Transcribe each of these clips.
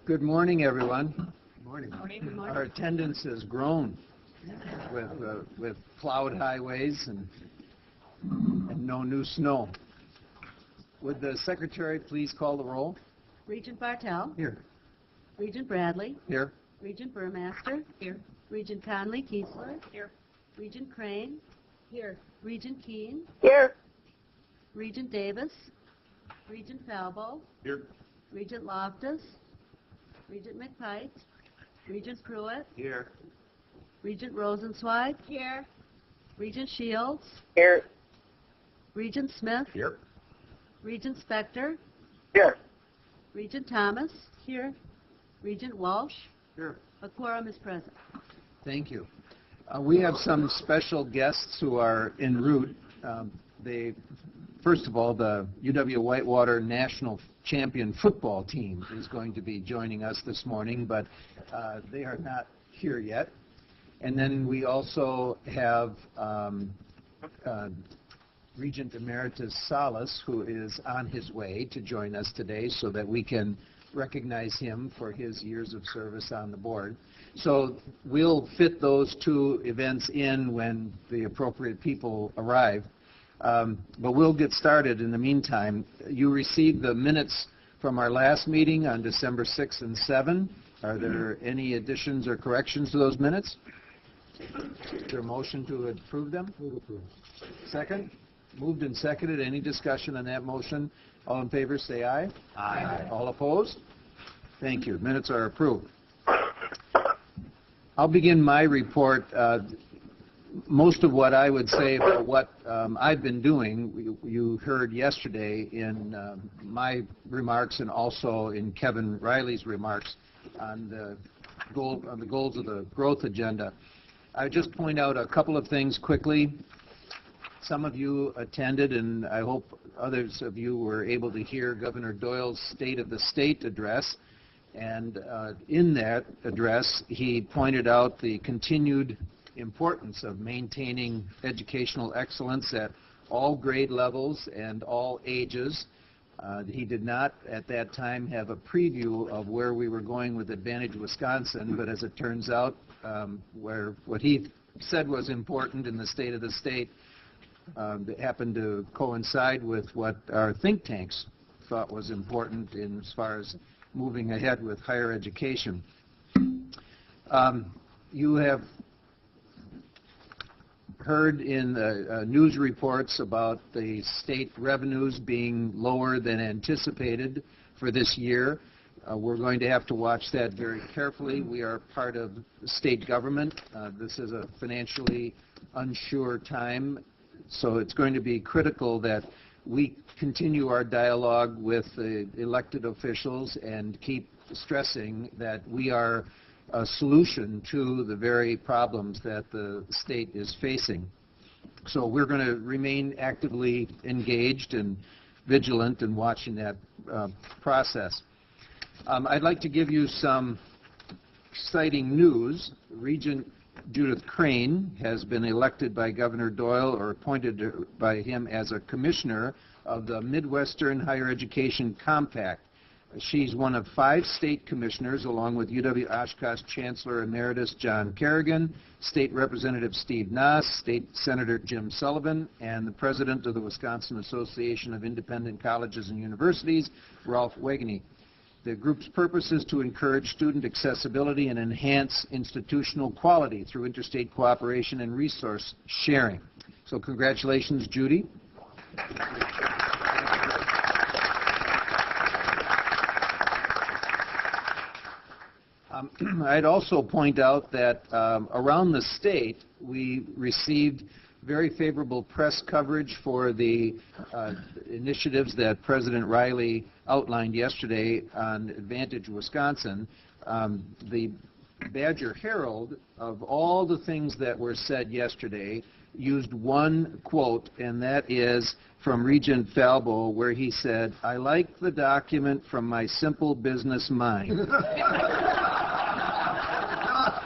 Good morning, everyone. Good morning. Good morning. Our attendance has grown with plowed highways and no new snow. Would the secretary please call the roll? Regent Bartel. Here. Regent Bradley. Here. Regent Burmaster. Here. Regent Conley Kiesler. Here. Regent Crane. Here. Regent Keene. Here. Regent Davis. Regent Falbo. Here. Regent Loftus. Regent McPike. Regent Pruitt. Here. Regent Rosenzweig. Here. Regent Shields. Here. Regent Smith. Here. Regent Spector. Here. Regent Thomas. Here. Regent Walsh. Here. A quorum is present. Thank you. We have some special guests who are en route. First of all, the UW-Whitewater National Champion football team is going to be joining us this morning, but they are not here yet. And then we also have Regent Emeritus Salas, who is on his way to join us today so that we can recognize him for his years of service on the board. So we'll fit those two events in when the appropriate people arrive. But we'll get started in the meantime. You received the minutes from our last meeting on December 6 and 7. Are there any additions or corrections to those minutes? Is there a motion to approve them? Move approved. Second? Moved and seconded. Any discussion on that motion? All in favor say aye. Aye. All opposed? Thank you. Minutes are approved. I'll begin my report. Most of what I would say about what I've been doing, you heard yesterday in my remarks and also in Kevin Riley's remarks on the goals of the growth agenda. I would just point out a couple of things quickly. Some of you attended, and I hope others of you were able to hear Governor Doyle's State of the State address. And in that address, he pointed out the continued importance of maintaining educational excellence at all grade levels and all ages. He did not at that time have a preview of where we were going with Advantage Wisconsin, but as it turns out, what he said was important in the State of the State happened to coincide with what our think tanks thought was important as far as moving ahead with higher education. You have heard in the news reports about the state revenues being lower than anticipated for this year. We're going to have to watch that very carefully. We are part of state government. This is a financially unsure time, so it's going to be critical that we continue our dialogue with the elected officials and keep stressing that we are a solution to the very problems that the state is facing. So we're going to remain actively engaged and vigilant in watching that process. I'd like to give you some exciting news. Regent Judith Crane has been elected by Governor Doyle or appointed by him as a commissioner of the Midwestern Higher Education Compact. She's one of 5 state commissioners, along with UW-Oshkosh Chancellor Emeritus John Kerrigan, State Representative Steve Noss, State Senator Jim Sullivan, and the President of the Wisconsin Association of Independent Colleges and Universities, Ralph Wegeny. The group's purpose is to encourage student accessibility and enhance institutional quality through interstate cooperation and resource sharing. So congratulations, Judy. I'd also point out that around the state, we received very favorable press coverage for the initiatives that President Riley outlined yesterday on Advantage Wisconsin. The Badger Herald, of all the things that were said yesterday, used one quote, and that is from Regent Falbo, where he said, "I like the document from my simple business mind."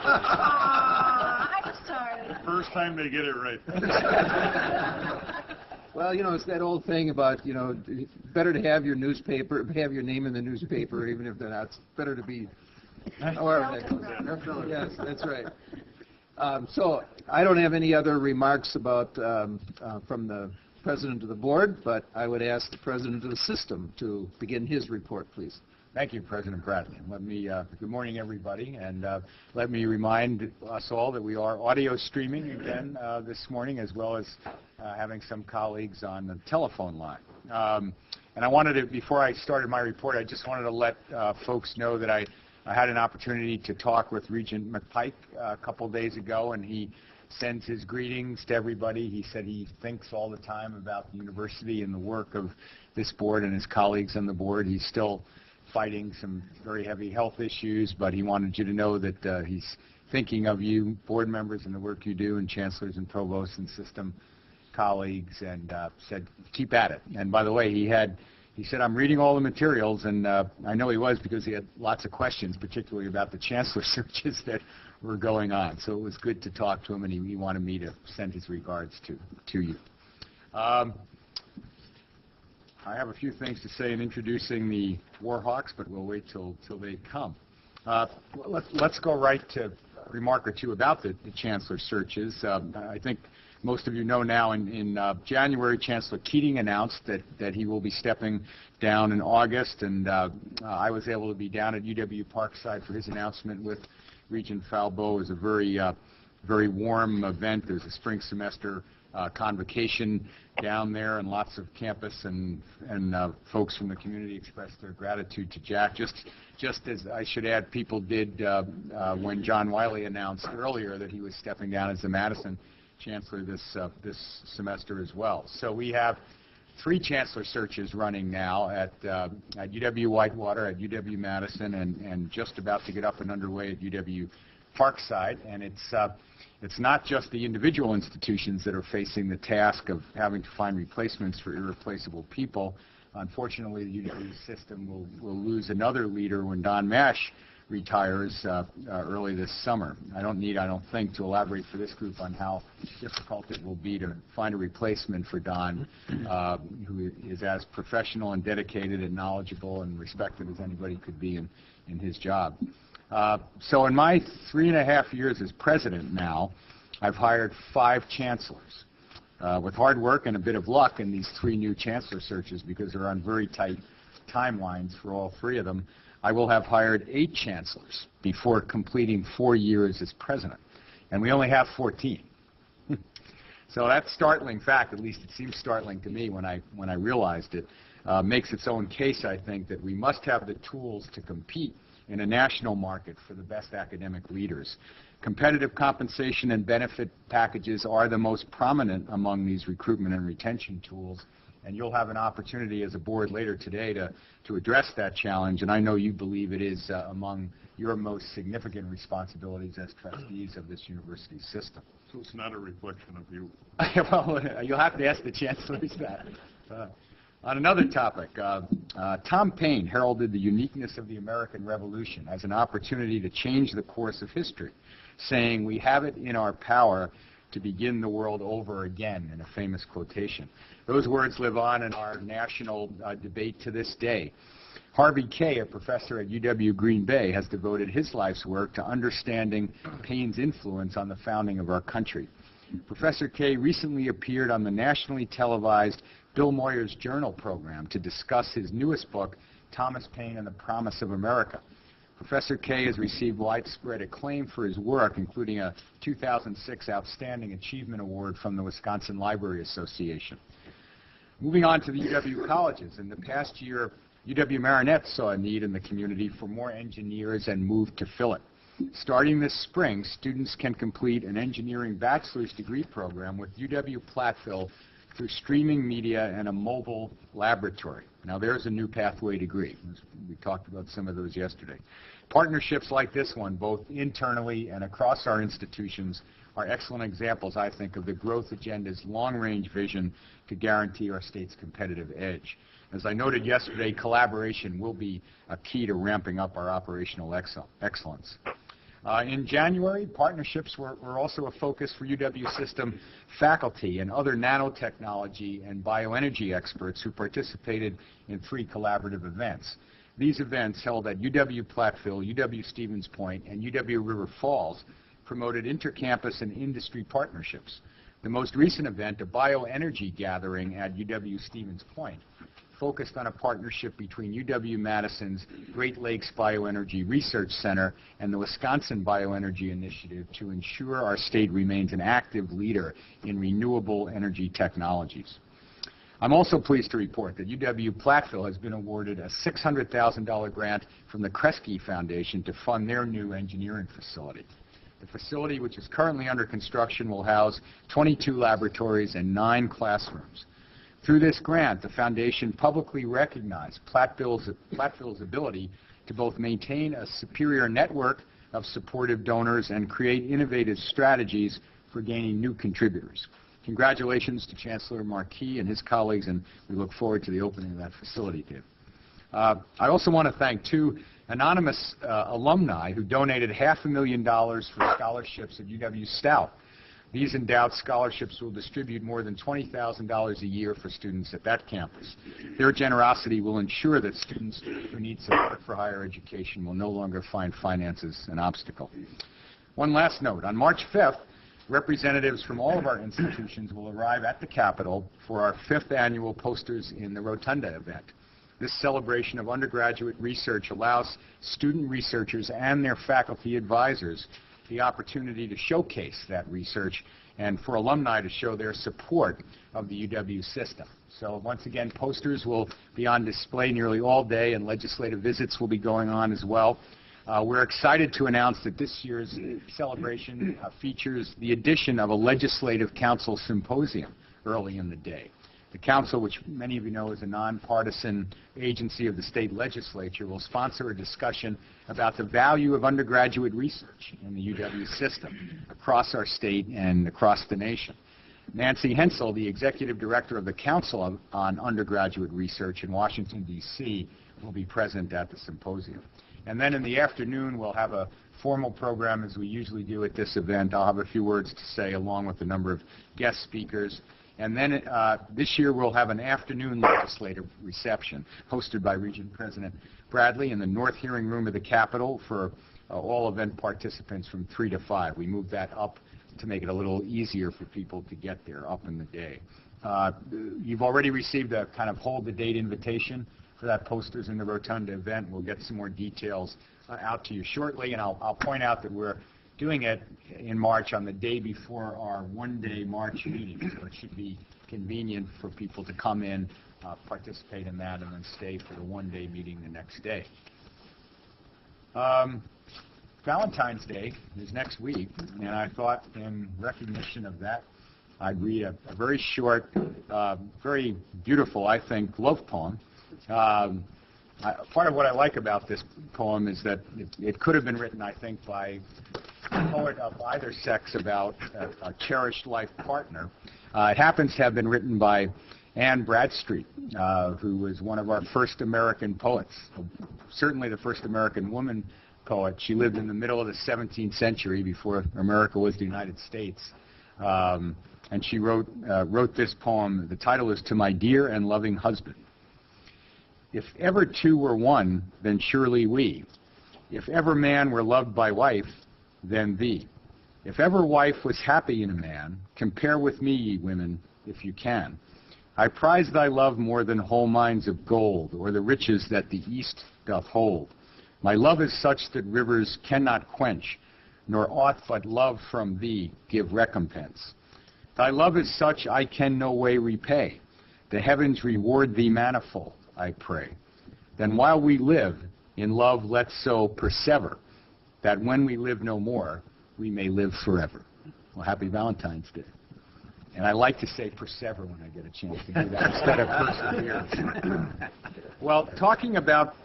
I'm sorry. First time they get it right. Well, you know, it's that old thing about, you know, better to have your newspaper, have your name in the newspaper, even if they're not. It's better to be. However that goes. Yes, that's right. So I don't have any other remarks about from the President of the Board, but I would ask the President of the System to begin his report, please. Thank you, President Bradley. Let me, good morning, everybody, and let me remind us all that we are audio streaming again this morning, as well as having some colleagues on the telephone line. And I wanted to, before I started my report, I just wanted to let folks know that I had an opportunity to talk with Regent McPike a couple days ago, and he sends his greetings to everybody. He said he thinks all the time about the university and the work of this board and his colleagues on the board. He's still fighting some very heavy health issues, but he wanted you to know that he's thinking of you, board members, and the work you do, and chancellors and provosts and system colleagues, and said, keep at it. And by the way, he said, I'm reading all the materials, and I know he was because he had lots of questions, particularly about the chancellor searches that were going on. So it was good to talk to him, and he wanted me to send his regards to you. I have a few things to say in introducing the Warhawks, but we'll wait till they come. Let's go right to a remark or two about the chancellor searches. I think most of you know now in January, Chancellor Keating announced that he will be stepping down in August, and I was able to be down at UW Parkside for his announcement with Regent Falbo. It was a very warm event. There's a spring semester convocation down there, and lots of campus and folks from the community expressed their gratitude to Jack, just as I should add people did when John Wiley announced earlier that he was stepping down as the Madison Chancellor this semester as well. So we have 3 chancellor searches running now at UW Whitewater, at UW Madison, and just about to get up and underway at UW Parkside. And it's not just the individual institutions that are facing the task of having to find replacements for irreplaceable people. Unfortunately, the UW system will lose another leader when Don Mash retires early this summer. I don't think, to elaborate for this group on how difficult it will be to find a replacement for Don, who is as professional and dedicated and knowledgeable and respected as anybody could be in his job. So in my 3.5 years as president now, I've hired 5 chancellors. With hard work and a bit of luck in these 3 new chancellor searches, because they're on very tight timelines for all 3 of them, I will have hired 8 chancellors before completing 4 years as president. And we only have 14. So that startling fact, at least it seems startling to me when I realized it, makes its own case, I think, that we must have the tools to compete in a national market for the best academic leaders. Competitive compensation and benefit packages are the most prominent among these recruitment and retention tools. And you'll have an opportunity as a board later today to address that challenge. And I know you believe it is among your most significant responsibilities as trustees of this university system. So it's not a reflection of you. Well, you'll have to ask the chancellors that. On another topic, Tom Paine heralded the uniqueness of the American Revolution as an opportunity to change the course of history, saying, "We have it in our power to begin the world over again," in a famous quotation. Those words live on in our national debate to this day. Harvey Kaye, a professor at UW Green Bay, has devoted his life's work to understanding Paine's influence on the founding of our country. Professor Kaye recently appeared on the nationally televised Bill Moyer's Journal program to discuss his newest book, Thomas Paine and the Promise of America. Professor Kaye has received widespread acclaim for his work, including a 2006 Outstanding Achievement Award from the Wisconsin Library Association. Moving on to the UW colleges. In the past year, UW Marinette saw a need in the community for more engineers and moved to fill it. Starting this spring, students can complete an engineering bachelor's degree program with UW Platteville through streaming media and a mobile laboratory. Now there's a new pathway degree. We talked about some of those yesterday. Partnerships like this one, both internally and across our institutions, are excellent examples, I think, of the growth agenda's long-range vision to guarantee our state's competitive edge. As I noted yesterday, collaboration will be a key to ramping up our operational excellence. In January, partnerships were also a focus for UW System faculty and other nanotechnology and bioenergy experts who participated in 3 collaborative events. These events, held at UW Platteville, UW Stevens Point, and UW River Falls, promoted intercampus and industry partnerships. The most recent event, a bioenergy gathering at UW Stevens Point, focused on a partnership between UW-Madison's Great Lakes Bioenergy Research Center and the Wisconsin Bioenergy Initiative to ensure our state remains an active leader in renewable energy technologies. I'm also pleased to report that UW Platteville has been awarded a $600,000 grant from the Kresge Foundation to fund their new engineering facility. The facility, which is currently under construction, will house 22 laboratories and 9 classrooms. Through this grant, the foundation publicly recognized Platteville's ability to both maintain a superior network of supportive donors and create innovative strategies for gaining new contributors. Congratulations to Chancellor Markey and his colleagues, and we look forward to the opening of that facility, Dave. I also want to thank 2 anonymous alumni who donated $500,000 for scholarships at UW Stout. These endowed scholarships will distribute more than $20,000 a year for students at that campus. Their generosity will ensure that students who need support for higher education will no longer find finances an obstacle. One last note. On March 5th, representatives from all of our institutions will arrive at the Capitol for our 5th annual Posters in the Rotunda event. This celebration of undergraduate research allows student researchers and their faculty advisors the opportunity to showcase that research and for alumni to show their support of the UW system. So once again, posters will be on display nearly all day, and legislative visits will be going on as well. We're excited to announce that this year's celebration features the addition of a Legislative Council Symposium early in the day. The Council, which many of you know is a nonpartisan agency of the state legislature, will sponsor a discussion about the value of undergraduate research in the UW system across our state and across the nation. Nancy Hensel, the Executive Director of the Council on Undergraduate Research in Washington, D.C., will be present at the symposium. And then in the afternoon, we'll have a formal program as we usually do at this event. I'll have a few words to say along with a number of guest speakers. And then this year we'll have an afternoon legislative reception hosted by Regent President Bradley in the North Hearing Room of the Capitol for all event participants from 3 to 5. We moved that up to make it a little easier for people to get there up in the day. You've already received a kind of hold the date invitation for that Posters in the Rotunda event. We'll get some more details out to you shortly, and I'll point out that we're doing it in March on the day before our one-day March meeting, so it should be convenient for people to come in, participate in that, and then stay for the one-day meeting the next day. Valentine's Day is next week, and I thought in recognition of that, I'd read a very short, very beautiful, I think, love poem. Part of what I like about this poem is that it could have been written, I think, by a poet of either sex about a cherished life partner. It happens to have been written by Anne Bradstreet, who was one of our first American poets, certainly the first American woman poet. She lived in the middle of the 17th century before America was the United States. And she wrote this poem. The title is To My Dear and Loving Husband. If ever two were one, then surely we. If ever man were loved by wife, then thee. If ever wife was happy in a man, compare with me, ye women, if you can. I prize thy love more than whole mines of gold, or the riches that the east doth hold. My love is such that rivers cannot quench, nor aught but love from thee give recompense. Thy love is such I can no way repay. The heavens reward thee manifold, I pray. Then while we live, in love let's so persever, that when we live no more, we may live forever. Well, happy Valentine's Day. And I like to say persever when I get a chance to do that instead of perseverance. Well, talking about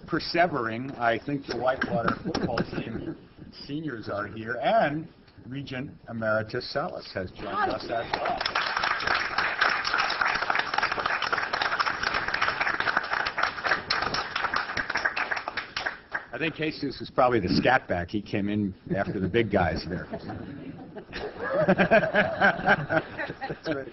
persevering, I think the Whitewater football team seniors are here, and Regent Emeritus Salas has joined us as well. think Jesus was probably the scat back. He came in after the big guys there. That's right.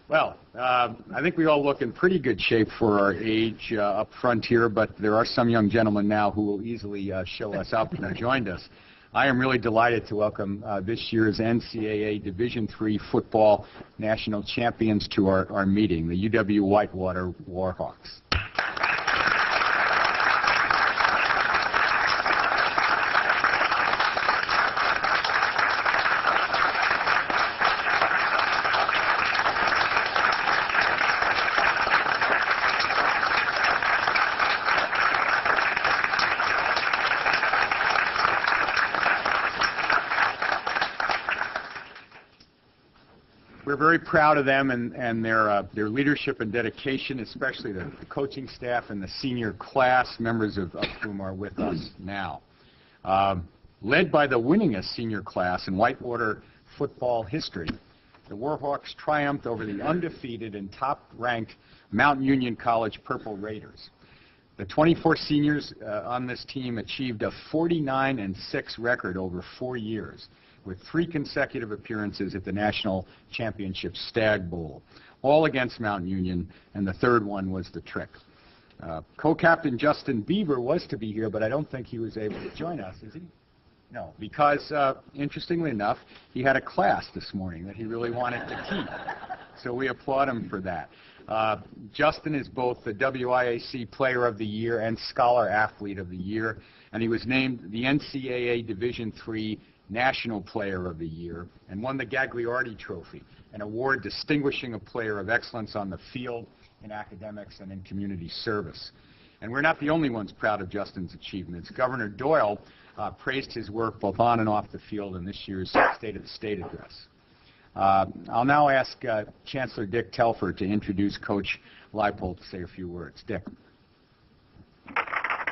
Well, I think we all look in pretty good shape for our age up front here, but there are some young gentlemen now who will easily show us up who joined us. I am really delighted to welcome this year's NCAA Division III football national champions to our meeting, the UW Whitewater Warhawks. We're very proud of them and their leadership and dedication, especially the coaching staff and the senior class, members of whom are with us now. Led by the winningest senior class in Whitewater football history, the Warhawks triumphed over the undefeated and top-ranked Mount Union College Purple Raiders. The 24 seniors on this team achieved a 49-6 record over 4 years, with 3 consecutive appearances at the National Championship Stag Bowl, all against Mount Union, and the third one was the trick. Co-captain Justin Beaver was to be here, but I don't think he was able to join us, is he? No, because, interestingly enough, he had a class this morning that he really wanted to keep. So we applaud him for that. Justin is both the WIAC Player of the Year and Scholar Athlete of the Year, and he was named the NCAA Division III National Player of the Year and won the Gagliardi Trophy, an award distinguishing a player of excellence on the field, in academics, and in community service. And we're not the only ones proud of Justin's achievements. Governor Doyle praised his work both on and off the field in this year's State of the State address. I'll now ask Chancellor Dick Telfer to introduce Coach Leipold to say a few words. Dick.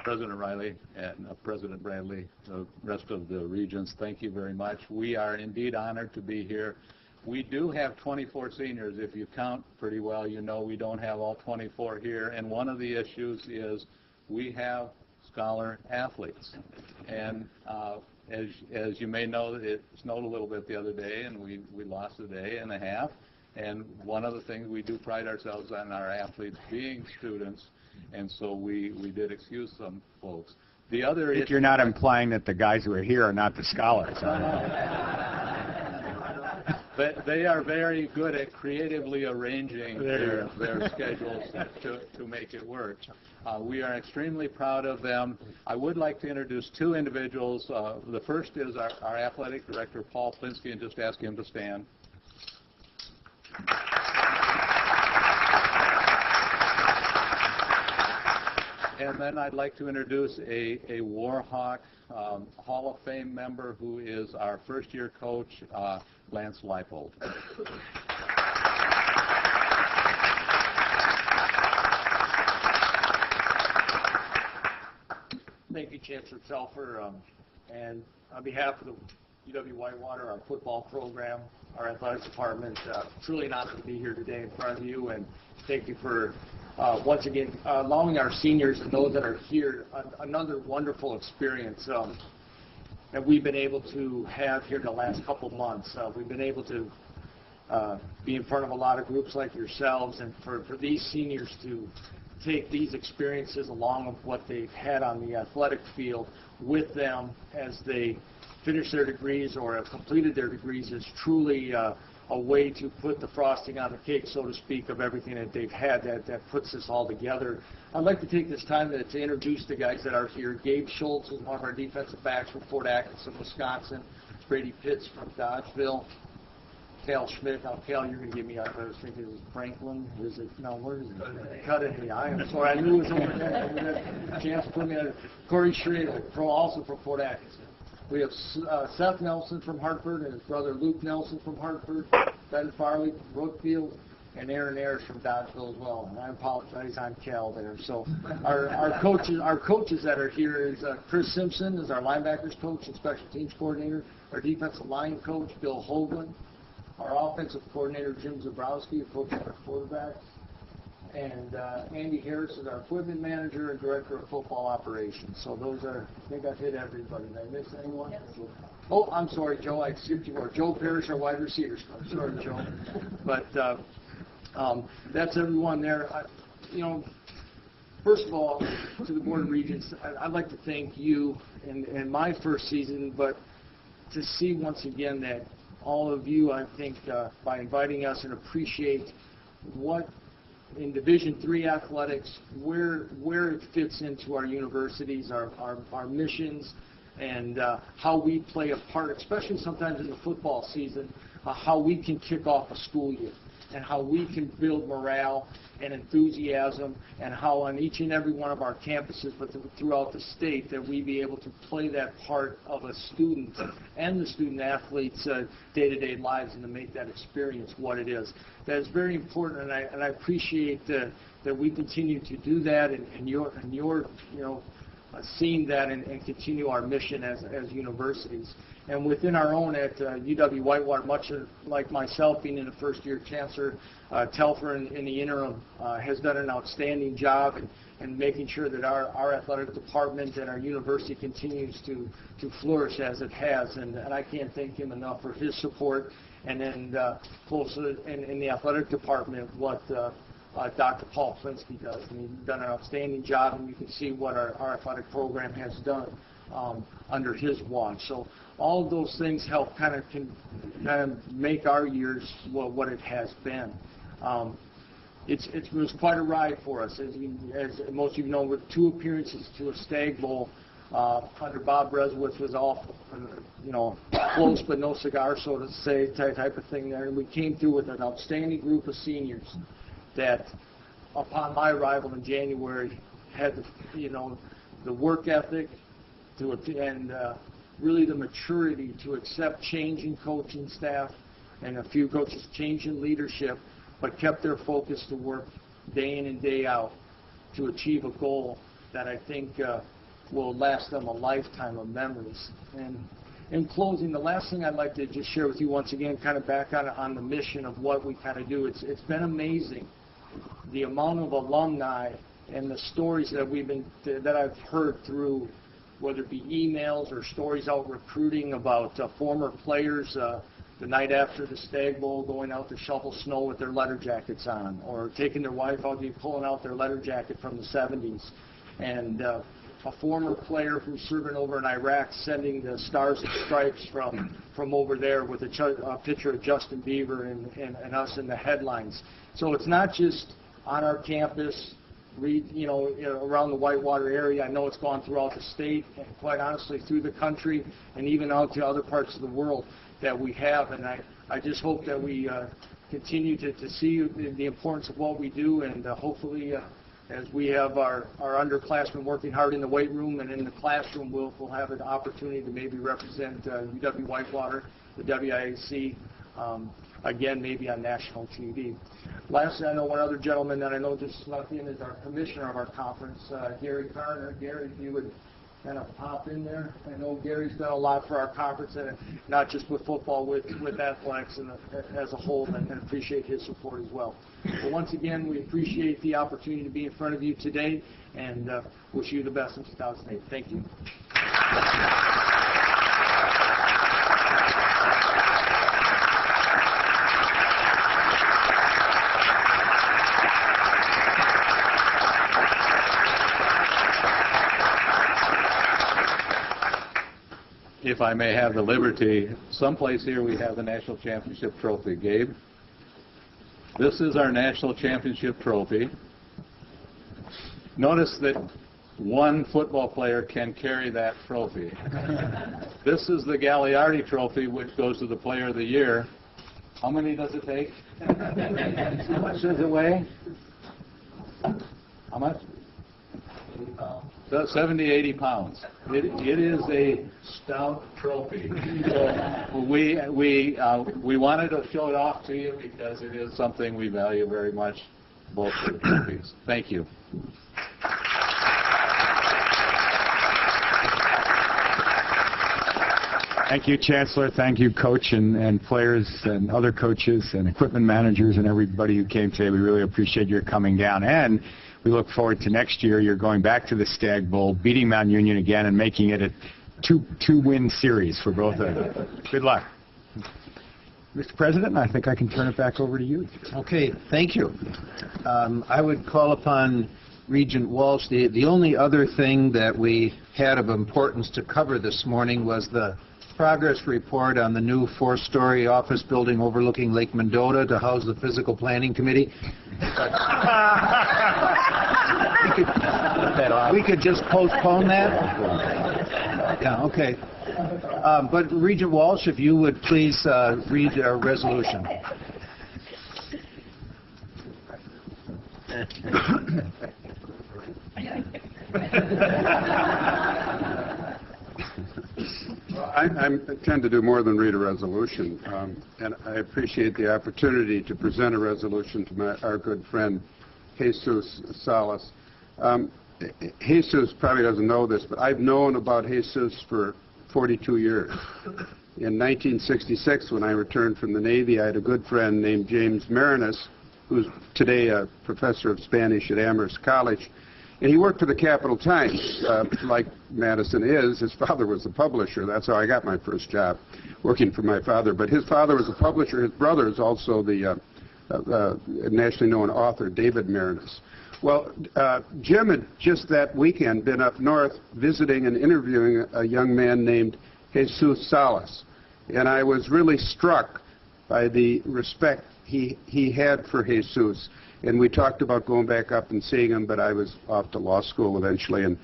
President Riley and President Bradley, the rest of the Regents, thank you very much. We are indeed honored to be here. We do have 24 seniors. If you count pretty well, you know we don't have all 24 here. And one of the issues is we have scholar athletes. And as you may know, it snowed a little bit the other day, and we lost a day and a half. And one of the things we do pride ourselves on our athletes being students, and so we did excuse some folks. The other if you're not implying that the guys who are here are not the scholars. They are very good at creatively arranging their schedules to make it work. We are extremely proud of them. I would like to introduce 2 individuals. The first is our athletic director, Paul Plinsky, and just ask him to stand. And then I'd like to introduce a Warhawk Hall of Fame member who is our first-year coach, Lance Leipold. Thank you, Chancellor Telfer. And on behalf of the UW Whitewater, our football program, our athletics department, truly an honor to be here today in front of you, and thank you for once again allowing our seniors and those that are here another wonderful experience that we've been able to have here the last couple months. We've been able to be in front of a lot of groups like yourselves, and for these seniors to take these experiences along with what they've had on the athletic field with them as they finish their degrees or have completed their degrees is truly a way to put the frosting on the cake, so to speak, of everything that they've had that puts this all together. I'd like to take this time to introduce the guys that are here. Gabe Schultz is one of our defensive backs from Fort Atkinson, Wisconsin. Brady Pitts from Dodgeville. Cal Schmidt. Now, Cal, you're going to give me, I was thinking it was Franklin. Is it? No, where is it? Cut it. Yeah, I am sorry. I knew it was over there. Chance put me on. Corey Schrader, also from Fort Atkinson. We have Seth Nelson from Hartford and his brother Luke Nelson from Hartford, Ben Farley from Brookfield, and Aaron Ayers from Dodgeville as well. And I apologize, I'm Cal there. So our coaches that are here is Chris Simpson is our linebackers coach and special teams coordinator. Our defensive line coach Bill Hoagland. Our offensive coordinator Jim Zabrowski, who coaches our quarterbacks. And Andy Harris is our equipment manager and director of football operations. So those are, I think I've hit everybody. Did I miss anyone? Yes. Oh, I'm sorry, Joe. I skipped you. Or Joe Parrish, our wide receivers. I'm sorry, Joe. But that's everyone there. First of all, to the Board of Regents, I'd like to thank you in my first season, but to see once again that all of you, I think, by inviting us and appreciate what in Division III athletics, where it fits into our universities, our missions, and how we play a part, especially sometimes in the football season, how we can kick off a school year and how we can build morale and enthusiasm, and how on each and every one of our campuses, but throughout the state, that we be able to play that part of a student and the student athletes' day-to-day lives, and to make that experience what it is. That is very important, and I appreciate that we continue to do that, and you're seeing that and continue our mission as universities. And within our own at UW-Whitewater, much like myself being in the first-year chancellor, Telfer in the interim has done an outstanding job in making sure that our athletic department and our university continues to flourish as it has. And I can't thank him enough for his support. And then closer in the athletic department, what Dr. Paul Flinsky does. I mean, he's done an outstanding job, and you can see what our athletic program has done under his watch. So all of those things help kind of make our years what it has been. It was quite a ride for us. As most of you know, with 2 appearances to a Stag Bowl under Bob Reswitz was awful. Close but no cigar, so to say, type of thing there. And we came through with an outstanding group of seniors that, upon my arrival in January, had the work ethic and really the maturity to accept change in coaching staff and a few coaches change in leadership, but kept their focus to work day in and day out to achieve a goal that I think will last them a lifetime of memories. And in closing, the last thing I'd like to just share with you once again, kind of back on the mission of what we kind of do. It's been amazing, the amount of alumni and the stories that I've heard through, whether it be emails or stories out recruiting about former players the night after the Stag Bowl going out to shovel snow with their leather jackets on, or taking their wife out and pulling out their leather jacket from the 70s, and a former player who's serving over in Iraq sending the Stars and Stripes from over there with a picture of Justin Bieber and us in the headlines. So it's not just on our campus, around the Whitewater area. I know it's gone throughout the state and quite honestly through the country and even out to other parts of the world that we have. And I just hope that we continue to see the importance of what we do, and hopefully as we have our underclassmen working hard in the weight room and in the classroom, we'll have an opportunity to maybe represent UW-Whitewater, the WIAC, again, maybe on national TV. Lastly, I know one other gentleman that I know just snuck in is our commissioner of our conference, Gary Garner. Gary, if you would kind of pop in there. I know Gary's done a lot for our conference, and not just with football, with athletics and as a whole, and appreciate his support as well. But once again, we appreciate the opportunity to be in front of you today, and wish you the best in 2008. Thank you. If I may have the liberty, someplace here we have the National Championship Trophy. Gabe, this is our National Championship Trophy. Notice that one football player can carry that trophy. This is the Gagliardi Trophy, which goes to the Player of the Year. How many does it take? How much does it weigh? How much? 70, 80 pounds. It is a stout trophy. So we wanted to show it off to you because it is something we value very much, both of the trophies. Thank you. Thank you, Chancellor. Thank you, Coach and players and other coaches and equipment managers and everybody who came today. We really appreciate your coming down. And we look forward to next year. You're going back to the Stag Bowl, beating Mount Union again and making it a two-win series for both of them. Good luck. Mr. President, I think I can turn it back over to you. Okay, thank you. I would call upon Regent Walsh. The only other thing that we had of importance to cover this morning was the progress report on the new 4-story office building overlooking Lake Mendota to house the Physical Planning Committee. We could just postpone that? Yeah, okay. But Regent Walsh, if you would please read our resolution. I tend to do more than read a resolution, and I appreciate the opportunity to present a resolution to our good friend Jesus Salas. Jesus probably doesn't know this, but I've known about Jesus for 42 years. In 1966, when I returned from the Navy, I had a good friend named James Marinus, who's today a professor of Spanish at Amherst College. And he worked for the Capital Times, like Madison is. His father was a publisher. That's how I got my first job, working for my father. But his father was a publisher. His brother is also the nationally known author, David Marinus. Well, Jim had just that weekend been up north visiting and interviewing a young man named Jesus Salas. And I was really struck by the respect he had for Jesus. And we talked about going back up and seeing him, but I was off to law school eventually, and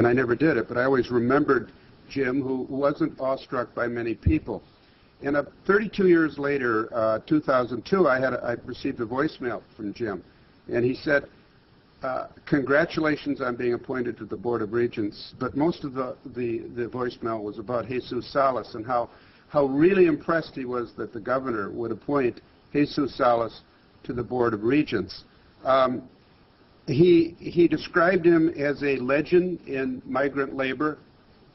I never did it. But I always remembered Jim, who wasn't awestruck by many people. And 32 years later, 2002, I received a voicemail from Jim. And he said, congratulations on being appointed to the Board of Regents, but most of the voicemail was about Jesus Salas and how really impressed he was that the governor would appoint Jesus Salas to the Board of Regents. He described him as a legend in migrant labor,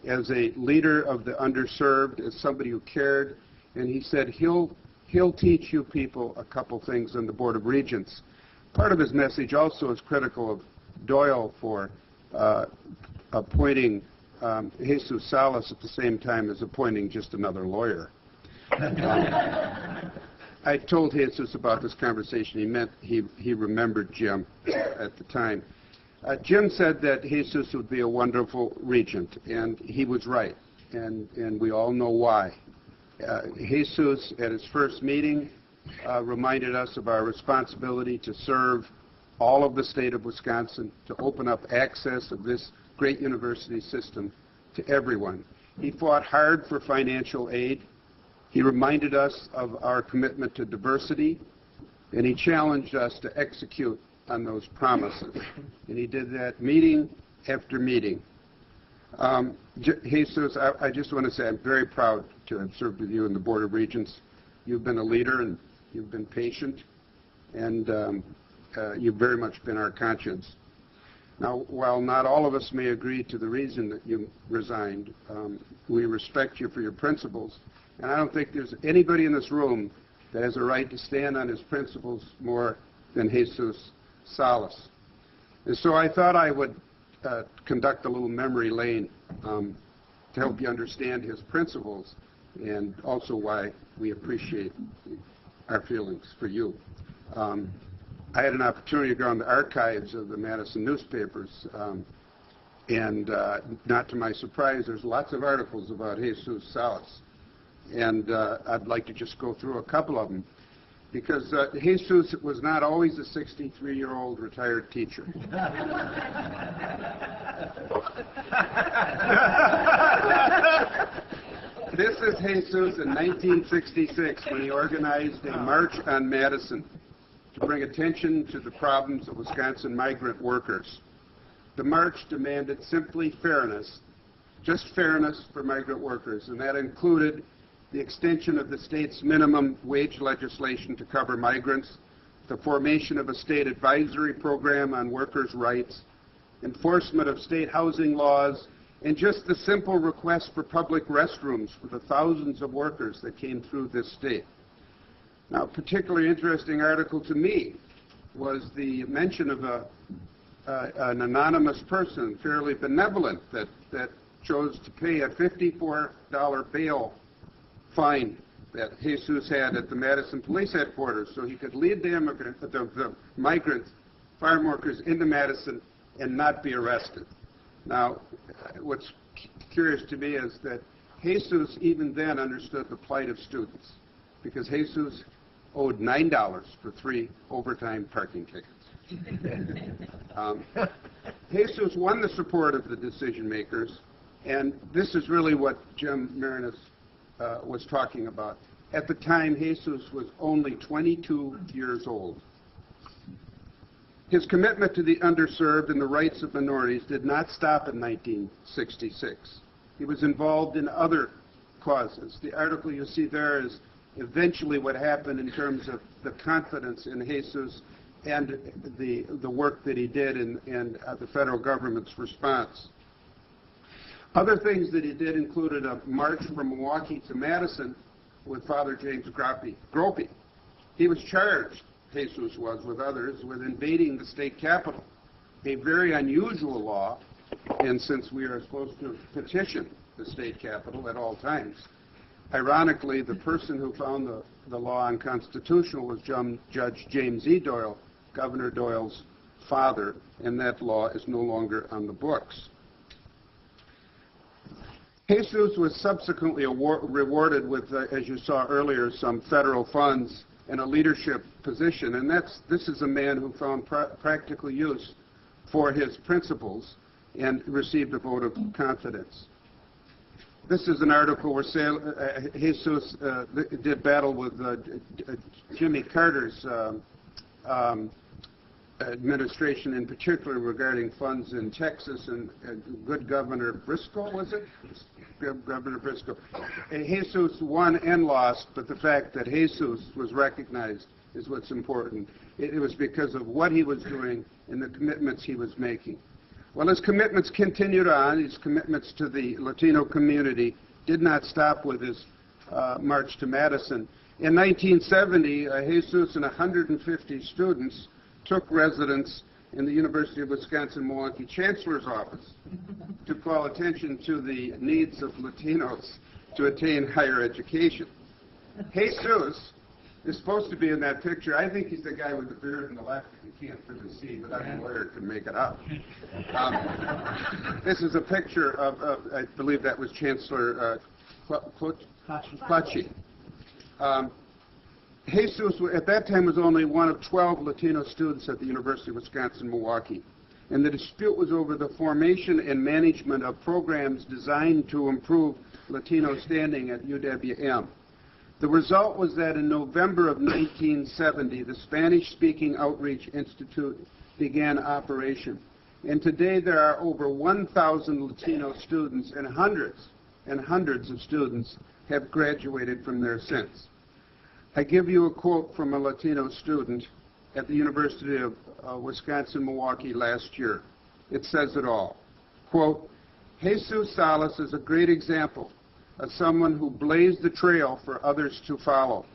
as a leader of the underserved, as somebody who cared, and he said he'll teach you people a couple things on the Board of Regents. Part of his message also is critical of Doyle for appointing Jesus Salas at the same time as appointing just another lawyer. I told Jesus about this conversation. He meant he remembered Jim at the time. Jim said that Jesus would be a wonderful regent, and he was right, and we all know why. Jesus, at his first meeting, reminded us of our responsibility to serve all of the state of Wisconsin, to open up access of this great university system to everyone. He fought hard for financial aid. He reminded us of our commitment to diversity, and he challenged us to execute on those promises. And he did that meeting after meeting. Jesus, I just want to say I'm very proud to have served with you in the Board of Regents. You've been a leader, and you've been patient, and you've very much been our conscience. Now, while not all of us may agree to the reason that you resigned, we respect you for your principles. And I don't think there's anybody in this room that has a right to stand on his principles more than Jesus Salas. And so I thought I would conduct a little memory lane to help you understand his principles and also why we appreciate our feelings for you. I had an opportunity to go on the archives of the Madison newspapers, and not to my surprise, there's lots of articles about Jesus Salas. And I'd like to just go through a couple of them, because Jesus was not always a 63-year-old retired teacher. This is Jesus in 1966 when he organized a march on Madison to bring attention to the problems of Wisconsin migrant workers. The march demanded simply fairness, just fairness for migrant workers, and that included the extension of the state's minimum wage legislation to cover migrants, the formation of a state advisory program on workers' rights, enforcement of state housing laws, and just the simple request for public restrooms for the thousands of workers that came through this state. Now, a particularly interesting article to me was the mention of an anonymous person, fairly benevolent, that chose to pay a $54 bail fine that Jesus had at the Madison Police Headquarters so he could lead the migrant farm workers into Madison and not be arrested. Now, what's curious to me is that Jesus even then understood the plight of students, because Jesus owed $9 for 3 overtime parking tickets. Jesus won the support of the decision makers, and this is really what Jim Marinas was talking about. At the time, Jesus was only 22 years old. His commitment to the underserved and the rights of minorities did not stop in 1966. He was involved in other causes. The article you see there is eventually what happened in terms of the confidence in Jesus and the work that he did in the federal government's response. Other things that he did included a march from Milwaukee to Madison with Father James Gropey. He was charged, Jesus was with others, with invading the state capitol, a very unusual law, and since we are supposed to petition the state capitol at all times. Ironically, the person who found the law unconstitutional was Judge James E. Doyle, Governor Doyle's father, and that law is no longer on the books. Jesus was subsequently rewarded with, as you saw earlier, some federal funds and a leadership position, and this is a man who found practical use for his principles and received a vote of confidence. This is an article where Jesus did battle with Jimmy Carter's administration, in particular regarding funds in Texas, and good Governor Briscoe, was it? Governor Briscoe. Jesus won and lost, but the fact that Jesus was recognized is what's important. It was because of what he was doing and the commitments he was making. Well, his commitments continued on. His commitments to the Latino community did not stop with his march to Madison. In 1970, Jesus and 150 students took residence in the University of Wisconsin-Milwaukee Chancellor's Office to call attention to the needs of Latinos to attain higher education. Jesus is supposed to be in that picture. I think he's the guy with the beard on the left. You can't really see, but I'm a lawyer, can make it up. This is a picture of I believe that was Chancellor Clutchy. Jesus, at that time, was only one of 12 Latino students at the University of Wisconsin-Milwaukee, and the dispute was over the formation and management of programs designed to improve Latino standing at UWM. The result was that in November of 1970, the Spanish-speaking Outreach Institute began operation, and today there are over 1,000 Latino students, and hundreds of students have graduated from there since. I give you a quote from a Latino student at the University of Wisconsin-Milwaukee last year. It says it all. Quote, Jesus Salas is a great example of someone who blazed the trail for others to follow.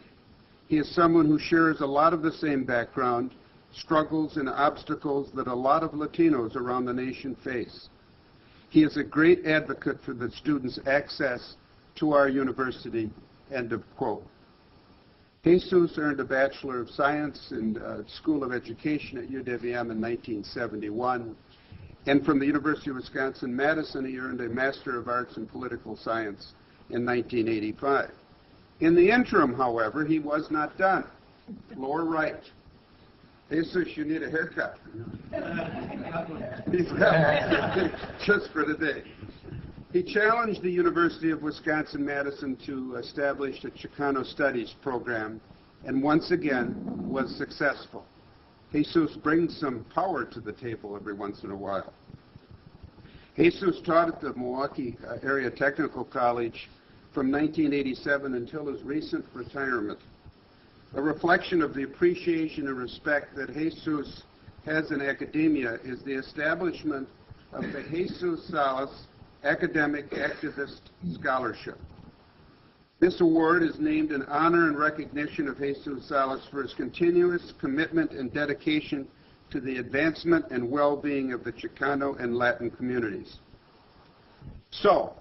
He is someone who shares a lot of the same background, struggles, and obstacles that a lot of Latinos around the nation face. He is a great advocate for the students' access to our university, end of quote. Jesus earned a Bachelor of Science in School of Education at UWM in 1971. And from the University of Wisconsin-Madison, he earned a Master of Arts in Political Science in 1985. In the interim, however, he was not done. Lower right. Jesus, you need a haircut. Just for today. He challenged the University of Wisconsin-Madison to establish a Chicano Studies program, and once again was successful. Jesus brings some power to the table every once in a while. Jesus taught at the Milwaukee Area Technical College from 1987 until his recent retirement. A reflection of the appreciation and respect that Jesus has in academia is the establishment of the Jesus Salas Academic Activist Scholarship. This award is named in honor and recognition of Jesus Salas for his continuous commitment and dedication to the advancement and well-being of the Chicano and Latin communities. So,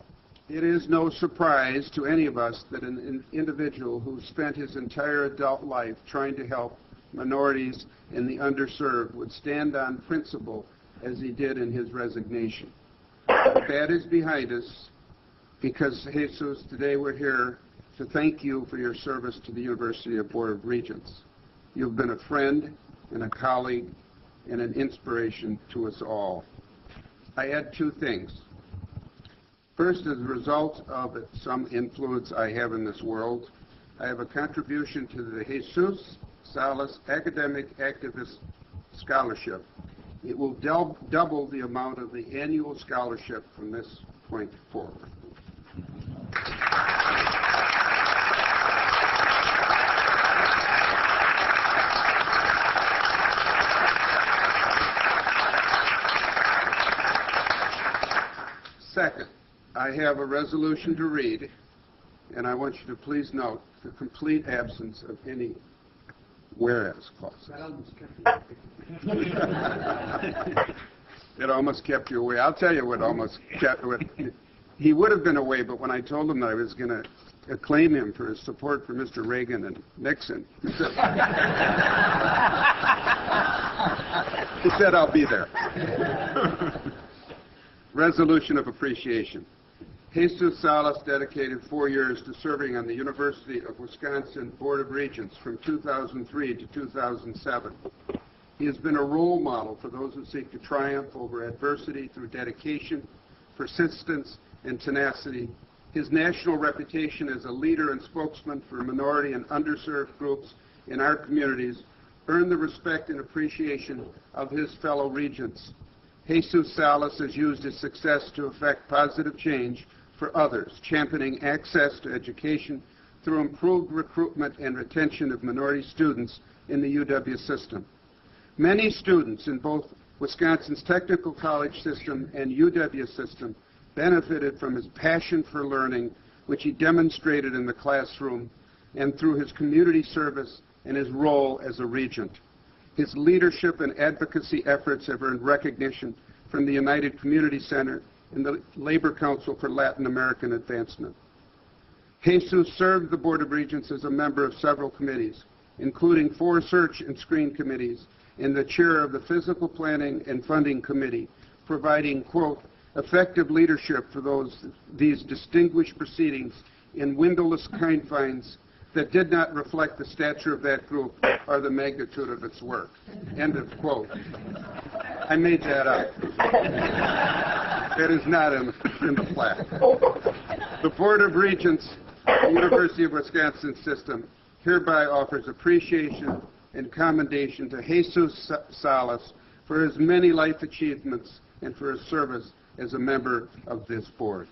it is no surprise to any of us that an individual who spent his entire adult life trying to help minorities and the underserved would stand on principle as he did in his resignation. That is behind us because, Jesus, today we're here to thank you for your service to the University of Board of Regents. You've been a friend and a colleague and an inspiration to us all. I add two things. First, as a result of some influence I have in this world, I have a contribution to the Jesus Salas Academic Activist Scholarship. It will double the amount of the annual scholarship from this point forward. Second, I have a resolution to read, and I want you to please note the complete absence of any whereas clauses. It almost kept you away. I'll tell you what almost kept you. He would have been away, but when I told him that I was going to acclaim him for his support for Mr. Reagan and Nixon, he said, I'll be there. Resolution of appreciation. Jesus Salas dedicated 4 years to serving on the University of Wisconsin Board of Regents from 2003 to 2007. He has been a role model for those who seek to triumph over adversity through dedication, persistence, and tenacity. His national reputation as a leader and spokesman for minority and underserved groups in our communities earned the respect and appreciation of his fellow regents. Jesus Salas has used his success to effect positive change for others, championing access to education through improved recruitment and retention of minority students in the UW system. Many students in both Wisconsin's technical college system and UW system benefited from his passion for learning, which he demonstrated in the classroom and through his community service and his role as a regent. His leadership and advocacy efforts have earned recognition from the United Community Center and the Labor Council for Latin American Advancement. Jesus served the Board of Regents as a member of several committees, including 4 search and screen committees and the chair of the Physical Planning and Funding Committee, providing, quote, effective leadership for these distinguished proceedings in windowless confines that did not reflect the stature of that group or the magnitude of its work. End of quote. I made that up. That is not in the plaque. The Board of Regents, the University of Wisconsin system, hereby offers appreciation and commendation to Jesus Salas for his many life achievements and for his service as a member of this board.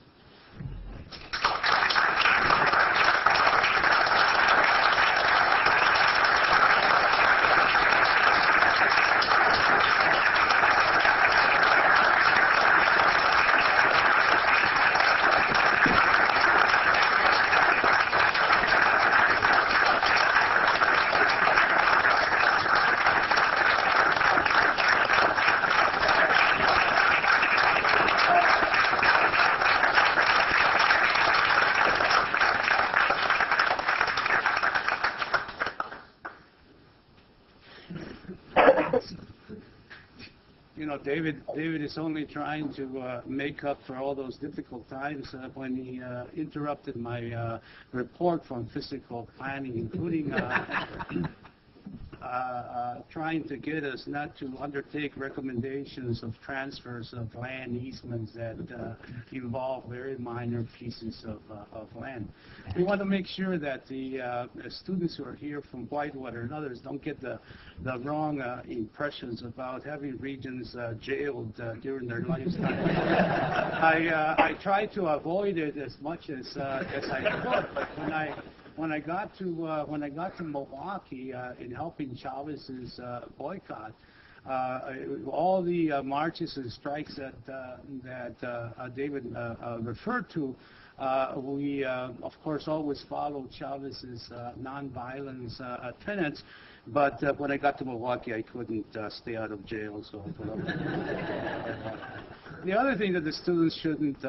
You know, David is only trying to make up for all those difficult times when he interrupted my report from physical planning, including trying to get us not to undertake recommendations of transfers of land easements that involve very minor pieces of land. We want to make sure that the students who are here from Whitewater and others don't get the wrong impressions about having Regents jailed during their lifetime. I tried to avoid it as much as I could, but when I got to Milwaukee in helping Chavez's boycott, all the marches and strikes that David referred to, we, of course, always followed Chavez's nonviolence tenets. But when I got to Milwaukee, I couldn't stay out of jail, so I put up. The other thing that the students shouldn't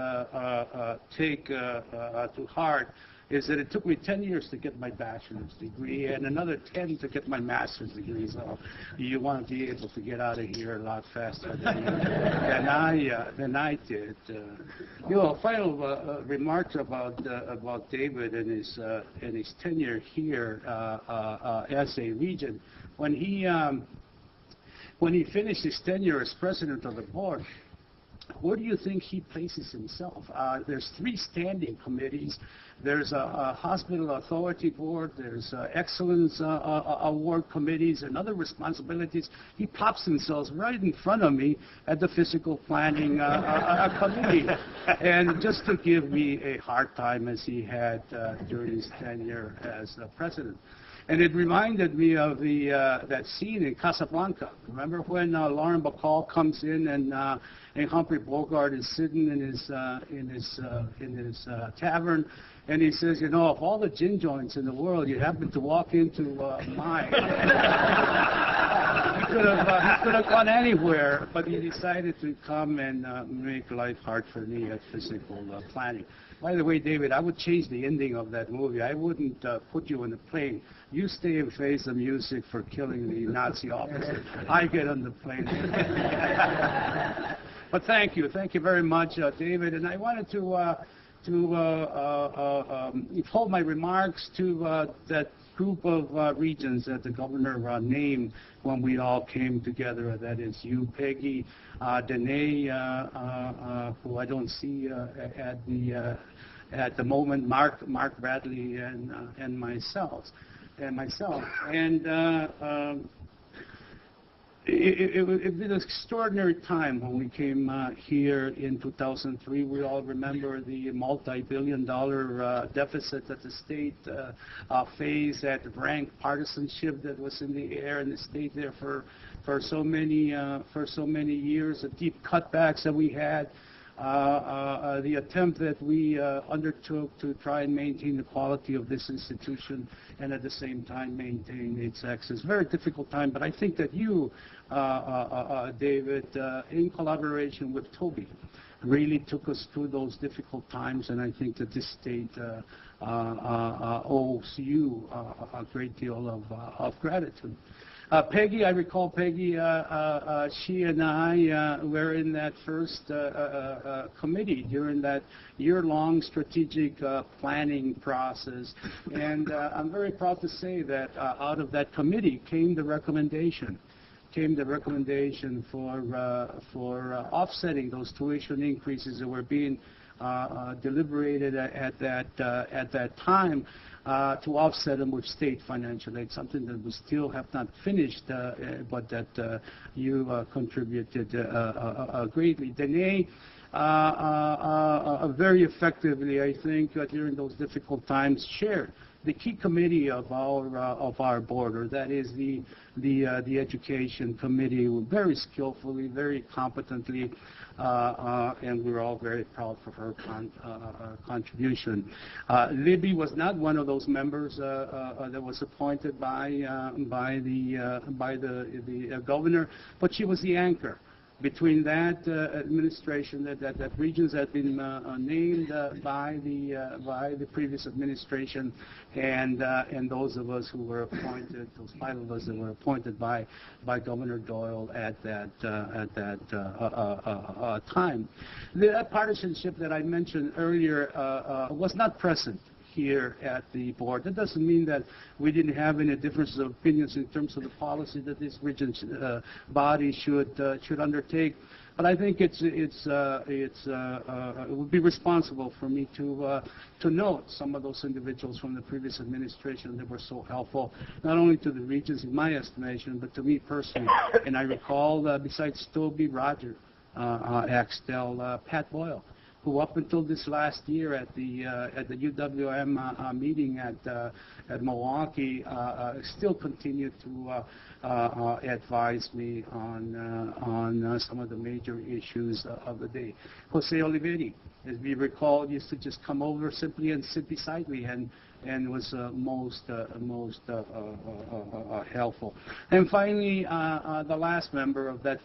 take to heart is that it took me 10 years to get my bachelor's degree and another 10 to get my master's degree. So you want to be able to get out of here a lot faster than I did. Final remarks about David and his tenure here as a regent. When he finished his tenure as president of the board, where do you think he places himself? There's 3 standing committees. There's a hospital authority board. There's excellence award committees and other responsibilities. He plops himself right in front of me at the physical planning committee, and just to give me a hard time as he had during his tenure as president. And it reminded me of that scene in Casablanca. Remember when Lauren Bacall comes in and Humphrey Bogart is sitting in his tavern, and he says, you know, of all the gin joints in the world, you happen to walk into mine. He could have gone anywhere, but he decided to come and make life hard for me at physical planning. By the way, David, I would change the ending of that movie. I wouldn't put you in the plane. You stay and face the music for killing the Nazi officer. I get on the plane. But thank you very much, David. And I wanted to hold my remarks to that group of regents that the governor named when we all came together. That is you, Peggy, Danae, who I don't see at the moment, Mark Bradley, and myself. It was an extraordinary time when we came here in 2003. We all remember the multi-billion-dollar deficit that the state faced, that rank partisanship that was in the air in the state there for so many years, the deep cutbacks that we had. The attempt that we undertook to try and maintain the quality of this institution and at the same time maintain its access. Very difficult time, but I think that you, David, in collaboration with Toby, really took us through those difficult times, and I think that this state owes you a great deal of gratitude. Peggy, I recall Peggy, she and I were in that first committee during that year-long strategic planning process. And I'm very proud to say that out of that committee came the recommendation for offsetting those tuition increases that were being deliberated at that time, to offset them with state financial aid, something that we still have not finished, but that you contributed greatly. Danae, very effectively, I think, during those difficult times, shared the key committee of our board, or that is the education committee, very skillfully, very competently, and we're all very proud for her contribution. Libby was not one of those members that was appointed by the governor, but she was the anchor between that administration, that Regents had been named by the previous administration, and those of us who were appointed, those 5 of us that were appointed by Governor Doyle at that time. That partisanship that I mentioned earlier was not present here at the board. That doesn't mean that we didn't have any differences of opinions in terms of the policy that this Regents body should undertake. But I think it would be responsible for me to note some of those individuals from the previous administration that were so helpful, not only to the Regents in my estimation, but to me personally. And I recall, besides Toby, Roger Axtell, Pat Boyle, who up until this last year at the UWM meeting at Milwaukee still continue to advise me on some of the major issues of the day. Jose Olivetti, as we recall, used to just come over simply and sit beside me and was most helpful. And finally, the last member of that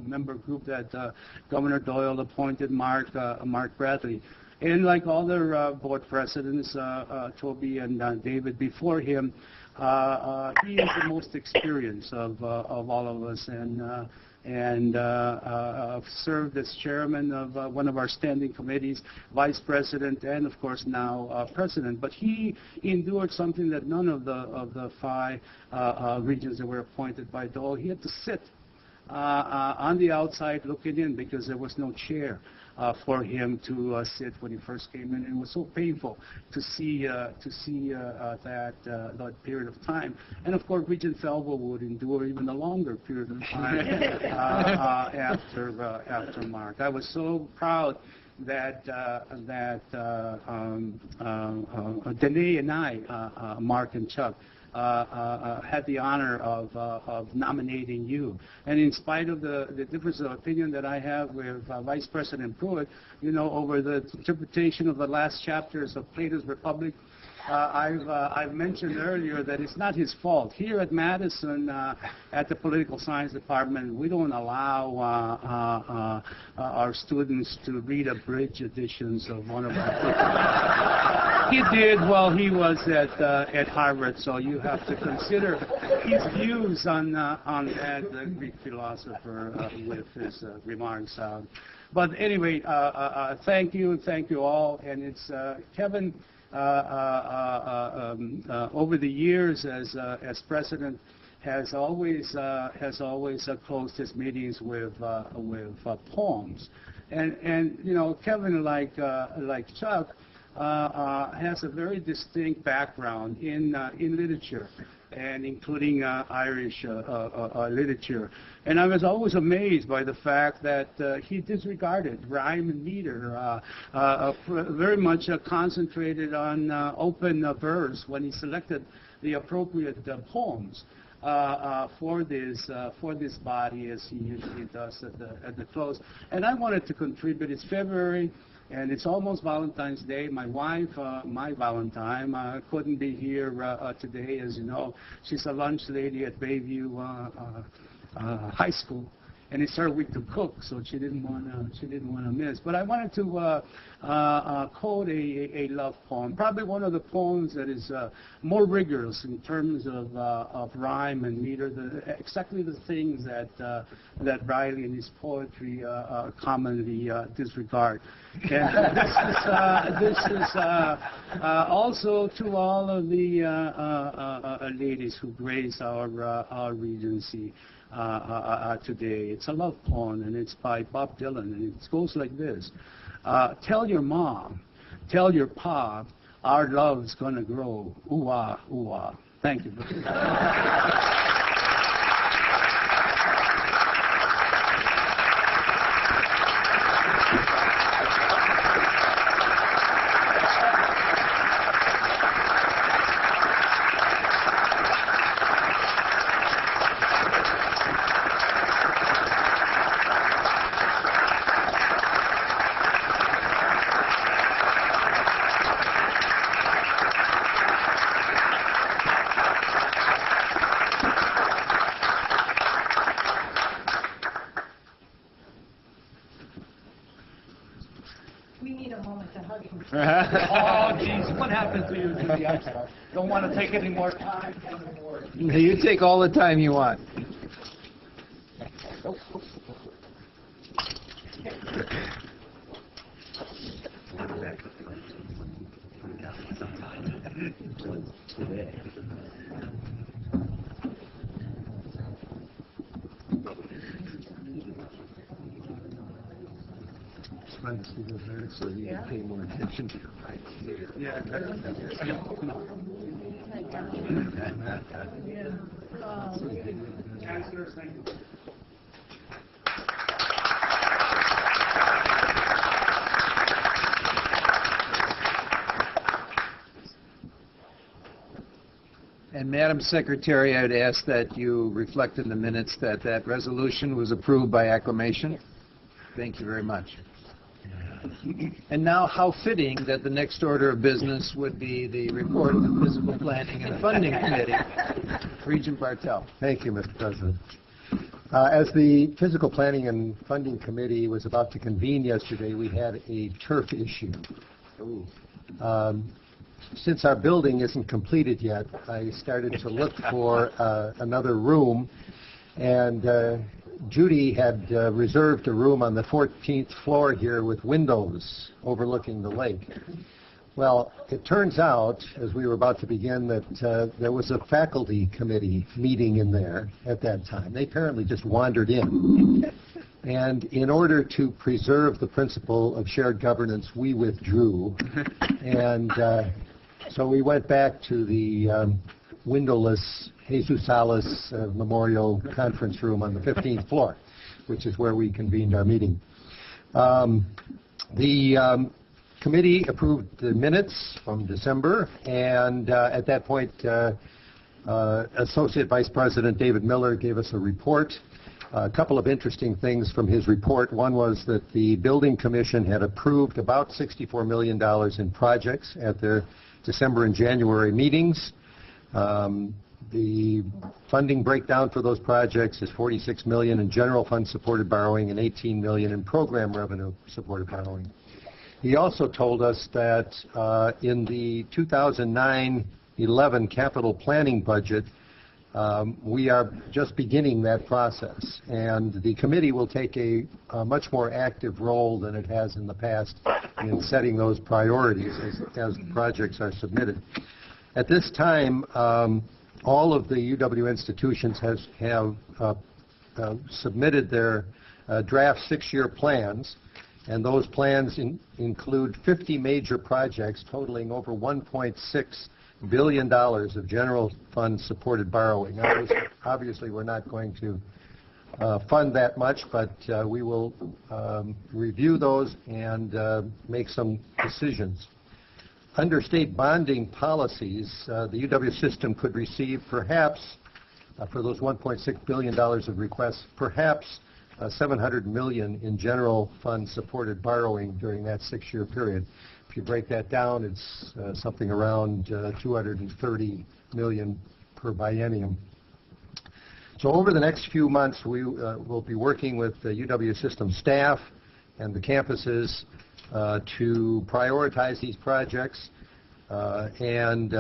member group that Governor Doyle appointed, Mark Bradley. And like other board presidents, Toby and David before him, he is the most experienced of all of us, and served as chairman of one of our standing committees, vice president, and of course now president. But he endured something that none of the 5 regions that were appointed by Dole. He had to sit on the outside looking in because there was no chair for him to sit when he first came in. And it was so painful to see that period of time. And of course, Regent Felber would endure even a longer period of time after Mark. I was so proud that Danae and I, Mark and Chuck, had the honor of nominating you. And in spite of the difference of opinion that I have with Vice President Pruitt, you know, over the interpretation of the last chapters of Plato's Republic, I've mentioned earlier that it's not his fault. Here at Madison, at the Political Science Department, we don't allow our students to read abridged editions of one of our books. He did while he was at Harvard, so you have to consider his views on that Greek philosopher with his remarks. But anyway, thank you all, and it's Kevin. Over the years as president, has always closed his meetings with poems, and you know, Kevin, like Chuck, has a very distinct background in literature, and including Irish literature. And I was always amazed by the fact that he disregarded rhyme and meter, very much concentrated on open verse when he selected the appropriate poems for this body, as he usually does at the close. And I wanted to contribute. It's February, and it's almost Valentine's Day. My wife, my Valentine, couldn't be here today, as you know. She's a lunch lady at Bayview High School, and it's her week to cook, so she didn't want to miss. But I wanted to quote a love poem, probably one of the poems that is more rigorous in terms of rhyme and meter, exactly the things that Riley in his poetry commonly disregard. And this is also to all of the ladies who grace our Regency today. It's a love poem, and it's by Bob Dylan, and it goes like this. Tell your mom, tell your pa, our love's gonna grow. Ooh-ah, ooh-ah. Thank you. We need a moment to hug him. Oh, geez, what happened to you, Judy? I'm sorry. Don't want to take any more time. You take all the time you want. Trying to see the lyrics so you can pay more attention to your right here. Yeah. Yeah. Chancellor, thank you. And Madam Secretary, I'd ask that you reflect in the minutes that that resolution was approved by acclamation. Thank you very much. And now, how fitting that the next order of business would be the report of the Physical Planning and Funding Committee. Regent Bartel. Thank you, Mr. President. As the Physical Planning and Funding Committee was about to convene yesterday, we had a turf issue. Since our building isn't completed yet, I started to look for another room, and Judy had reserved a room on the 14th floor here with windows overlooking the lake. Well, it turns out, as we were about to begin, that there was a faculty committee meeting in there at that time. They apparently just wandered in. And in order to preserve the principle of shared governance, we withdrew. And so we went back to the windowless Jesus Salas Memorial Conference Room on the 15th floor, which is where we convened our meeting. The committee approved the minutes from December, and at that point, Associate Vice President David Miller gave us a report. A couple of interesting things from his report. One was that the Building Commission had approved about $64 million in projects at their December and January meetings. The funding breakdown for those projects is $46 million in general fund supported borrowing and $18 million in program revenue supported borrowing. He also told us that in the 2009-11 capital planning budget, we are just beginning that process, and the committee will take a much more active role than it has in the past in setting those priorities as the projects are submitted. At this time, all of the UW institutions have submitted their draft 6-year plans, and those plans include 50 major projects totaling over $1.6 billion of general fund supported borrowing. Obviously, we're not going to fund that much, but we will review those and make some decisions. Under state bonding policies, the UW system could receive perhaps, for those $1.6 billion of requests, perhaps $700 million in general fund supported borrowing during that 6-year period. If you break that down, it's something around $230 million per biennium. So over the next few months, we will be working with the UW system staff and the campuses to prioritize these projects and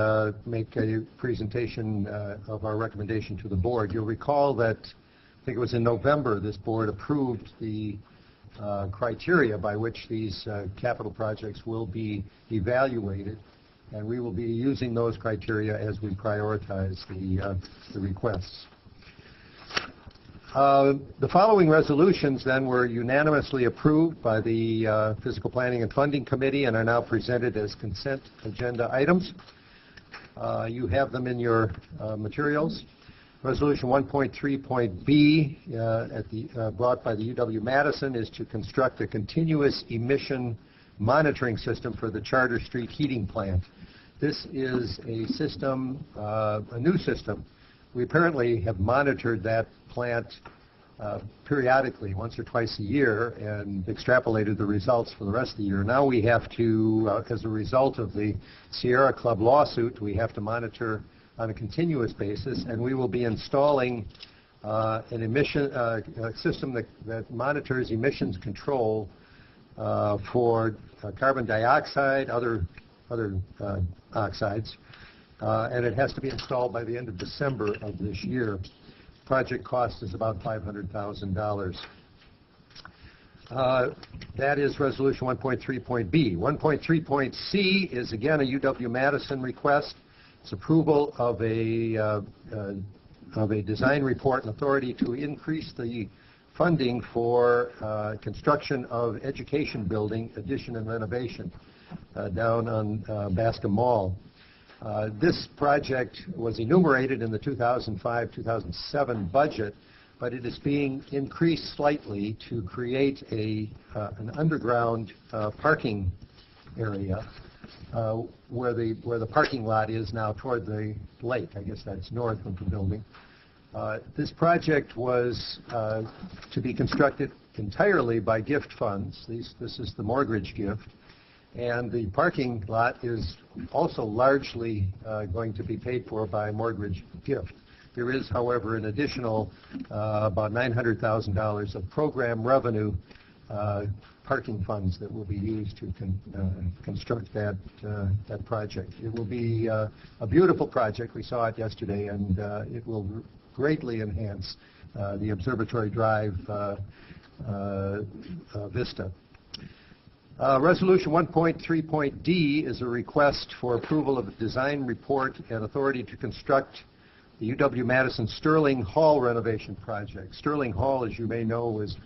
make a presentation of our recommendation to the board. You'll recall that, I think it was in November, this board approved the criteria by which these capital projects will be evaluated, and we will be using those criteria as we prioritize the requests. The following resolutions then were unanimously approved by the Physical Planning and Funding Committee and are now presented as consent agenda items. You have them in your materials. Resolution 1.3.B brought by the UW Madison is to construct a continuous emission monitoring system for the Charter Street heating plant. This is a system, a new system. We apparently have monitored that plant periodically, once or twice a year, and extrapolated the results for the rest of the year. Now we have to, as a result of the Sierra Club lawsuit, we have to monitor on a continuous basis, and we will be installing an emission system that monitors emissions control for carbon dioxide, other oxides, and it has to be installed by the end of December of this year. Project cost is about $500,000. That is Resolution 1.3.B. 1.3.C is again a UW-Madison request. It's approval of a design report and authority to increase the funding for construction of education building addition and renovation down on Bascom Mall. This project was enumerated in the 2005-2007 budget, but it is being increased slightly to create an underground parking area where the parking lot is now toward the lake. I guess that's north of the building. This project was to be constructed entirely by gift funds. This is the mortgage gift. And the parking lot is also largely going to be paid for by mortgage gift. There is, however, an additional about $900,000 of program revenue parking funds that will be used to construct that project. It will be a beautiful project. We saw it yesterday, and it will greatly enhance the Observatory Drive vista. Resolution 1.3.d is a request for approval of a design report and authority to construct the UW-Madison Sterling Hall renovation project. Sterling Hall, as you may know, was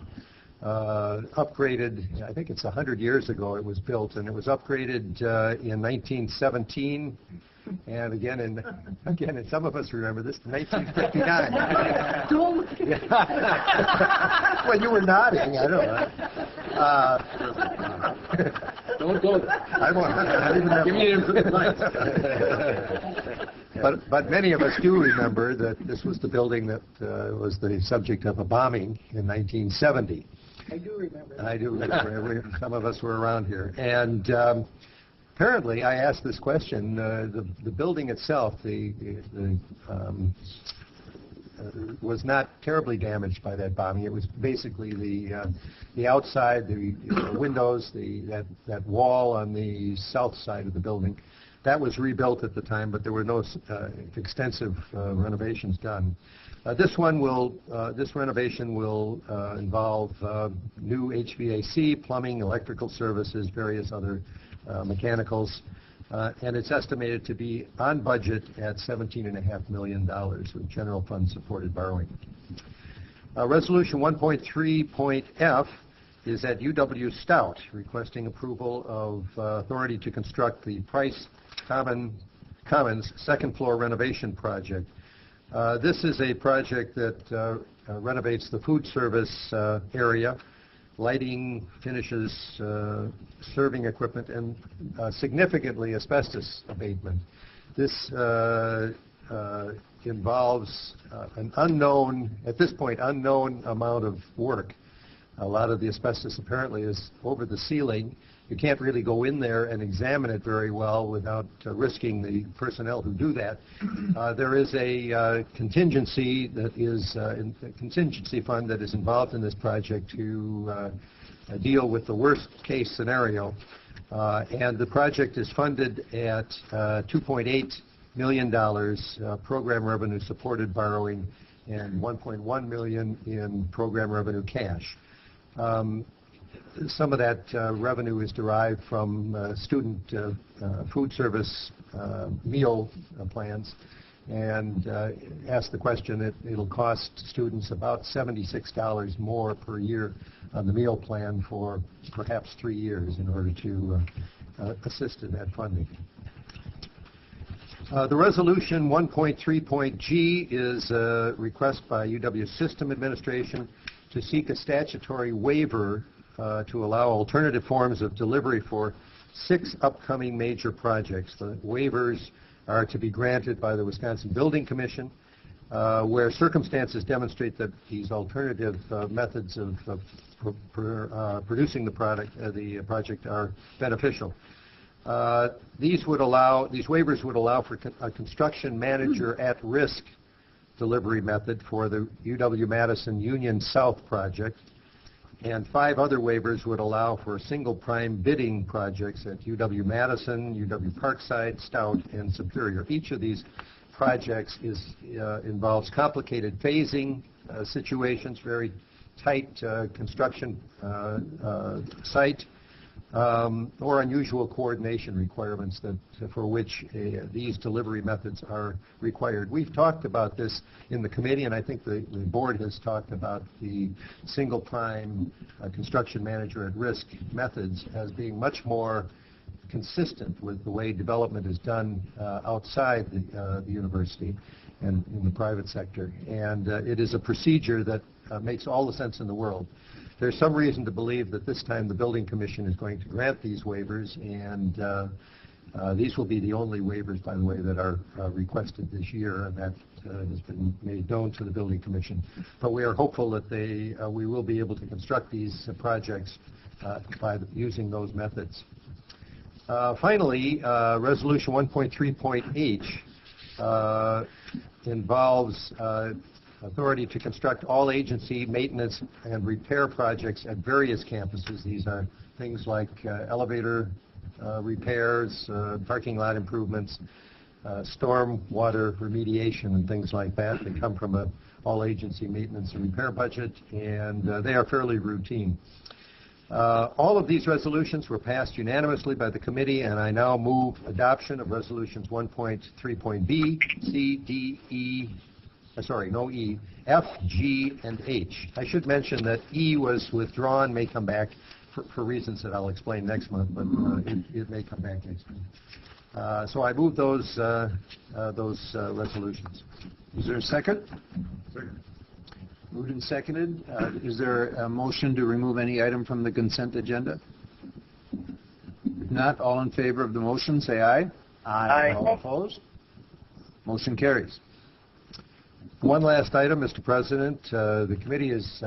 upgraded, I think it's 100 years ago it was built, and it was upgraded in 1917. And again, and some of us remember this, 1959. Well, you were nodding, I don't know. Don't. I won't even have. Give me an But many of us do remember that this was the building that was the subject of a bombing in 1970. I do remember. I do remember. Some of us were around here. And apparently, I asked this question, the building itself, was not terribly damaged by that bombing. It was basically the outside, the windows, that wall on the south side of the building. That was rebuilt at the time, but there were no extensive renovations done. This renovation will involve new HVAC, plumbing, electrical services, various other mechanicals, and it's estimated to be on budget at $17.5 million with general fund supported borrowing. Resolution 1.3.f is at UW Stout, requesting approval of authority to construct the Price Commons second floor renovation project. This is a project that renovates the food service area, lighting, finishes, serving equipment, and significantly asbestos abatement. This involves an unknown, at this point, unknown amount of work. A lot of the asbestos apparently is over the ceiling. You can't really go in there and examine it very well without risking the personnel who do that. There is a contingency that is a contingency fund that is involved in this project to deal with the worst case scenario. And the project is funded at $2.8 million program revenue supported borrowing and $1.1 million in program revenue cash. Some of that revenue is derived from student food service meal plans, and ask the question, it'll cost students about $76 more per year on the meal plan for perhaps 3 years in order to assist in that funding. The resolution 1.3.g is a request by UW System Administration to seek a statutory waiver to allow alternative forms of delivery for 6 upcoming major projects. The waivers are to be granted by the Wisconsin Building Commission, where circumstances demonstrate that these alternative methods of producing the project are beneficial. These waivers would allow for a construction manager at risk delivery method for the UW-Madison Union South project, and 5 other waivers would allow for single prime bidding projects at UW-Madison, UW Parkside, Stout, and Superior. Each of these projects involves complicated phasing situations, very tight construction site, or unusual coordination requirements for which these delivery methods are required. We've talked about this in the committee, and I think the board has talked about the single prime construction manager at risk methods as being much more consistent with the way development is done outside the university and in the private sector. And it is a procedure that makes all the sense in the world. There's some reason to believe that this time the Building Commission is going to grant these waivers, and These will be the only waivers, by the way, that are requested this year, and that has been made known to the Building Commission. But we are hopeful that we will be able to construct these projects by using those methods. Finally, Resolution 1.3.H involves authority to construct all agency maintenance and repair projects at various campuses. These are things like elevator repairs, parking lot improvements, storm water remediation, and things like that. They come from an all-agency maintenance and repair budget, and they are fairly routine. All of these resolutions were passed unanimously by the committee, and I now move adoption of resolutions 1.3.B, C, D, E, no E, F, G, and H. I should mention that E was withdrawn, may come back for reasons that I'll explain next month, but it may come back next month. So I move those resolutions. Is there a second? Second. Moved and seconded. Is there a motion to remove any item from the consent agenda? If not, all in favor of the motion, say aye. Aye. All opposed? Motion carries. One last item, Mr. President. The committee is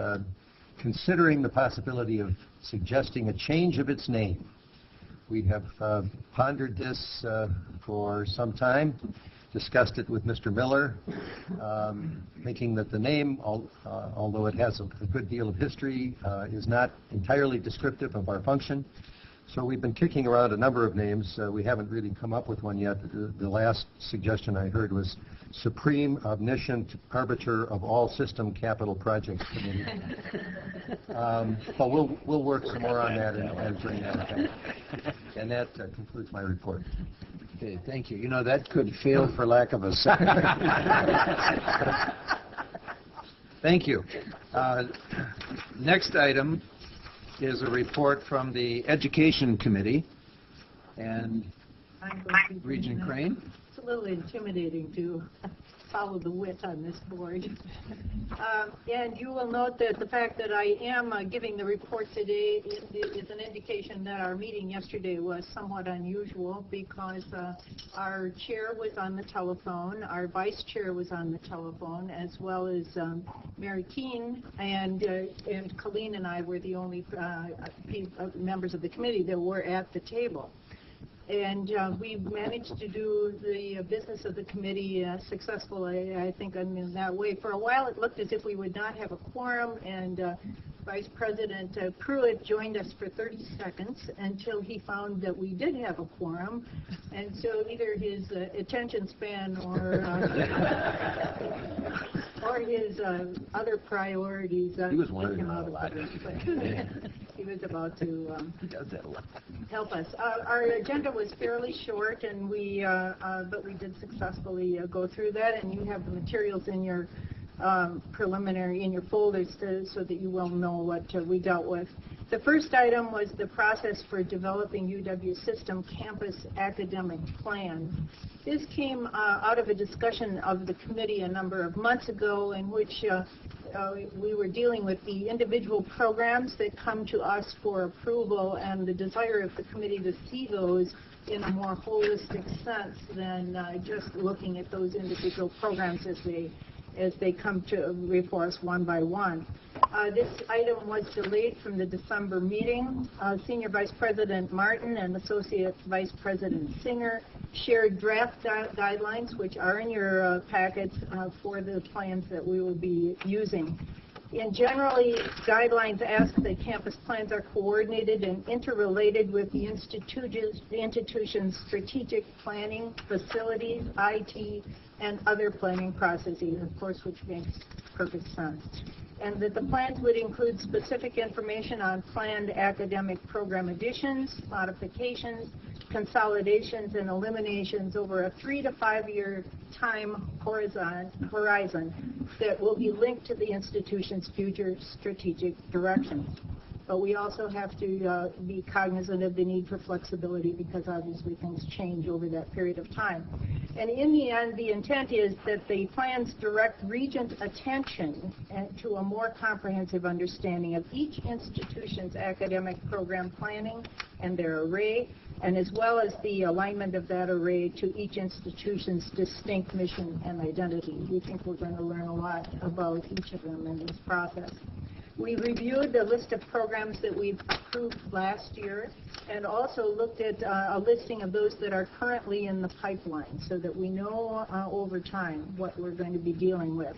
considering the possibility of suggesting a change of its name. We have pondered this for some time, discussed it with Mr. Miller, thinking that the name, although it has a good deal of history, is not entirely descriptive of our function. So we've been kicking around a number of names. We haven't really come up with one yet. The last suggestion I heard was Supreme Omniscient Arbiter of All System Capital Projects Committee. But we'll work some more on that and bring that back. And that concludes my report. Okay, thank you. You know, that could fail for lack of a second. Thank you. Next item is a report from the Education Committee. And Regent Crane. It's a little intimidating to follow the wit on this board. And you will note that the fact that I am giving the report today is an indication that our meeting yesterday was somewhat unusual because our chair was on the telephone, our vice chair was on the telephone, as well as Mary Keene and Colleen and I were the only members of the committee that were at the table. And we managed to do the business of the committee successfully, I think, in that way. For a while, it looked as if we would not have a quorum, and Vice President Pruitt joined us for 30 seconds until he found that we did have a quorum. And so either his attention span or his other priorities He was took wondering him out of about the it. room. He was about to He does that a lot. help us. Our agenda was fairly short, and but we did successfully go through that. And you have the materials in your in your folders so that you will know what we dealt with. The first item was the process for developing UW System Campus Academic Plan. This came out of a discussion of the committee a number of months ago in which we were dealing with the individual programs that come to us for approval and the desire of the committee to see those in a more holistic sense than just looking at those individual programs as they come before us one by one. This item was delayed from the December meeting. Senior Vice President Martin and Associate Vice President Singer shared draft guidelines, which are in your packets for the plans that we will be using. And generally, guidelines ask that campus plans are coordinated and interrelated with the institution's strategic planning, facilities, IT, and other planning processes, of course, which makes perfect sense. And that the plans would include specific information on planned academic program additions, modifications, consolidations, and eliminations over a 3 to 5 year time horizon that will be linked to the institution's future strategic direction. But we also have to be cognizant of the need for flexibility because obviously things change over that period of time. And in the end, the intent is that the plans direct Regent attention to a more comprehensive understanding of each institution's academic program planning and their array, and as well as the alignment of that array to each institution's distinct mission and identity. We think we're going to learn a lot about each of them in this process. We reviewed the list of programs that we've approved last year and also looked at a listing of those that are currently in the pipeline so that we know over time what we're going to be dealing with.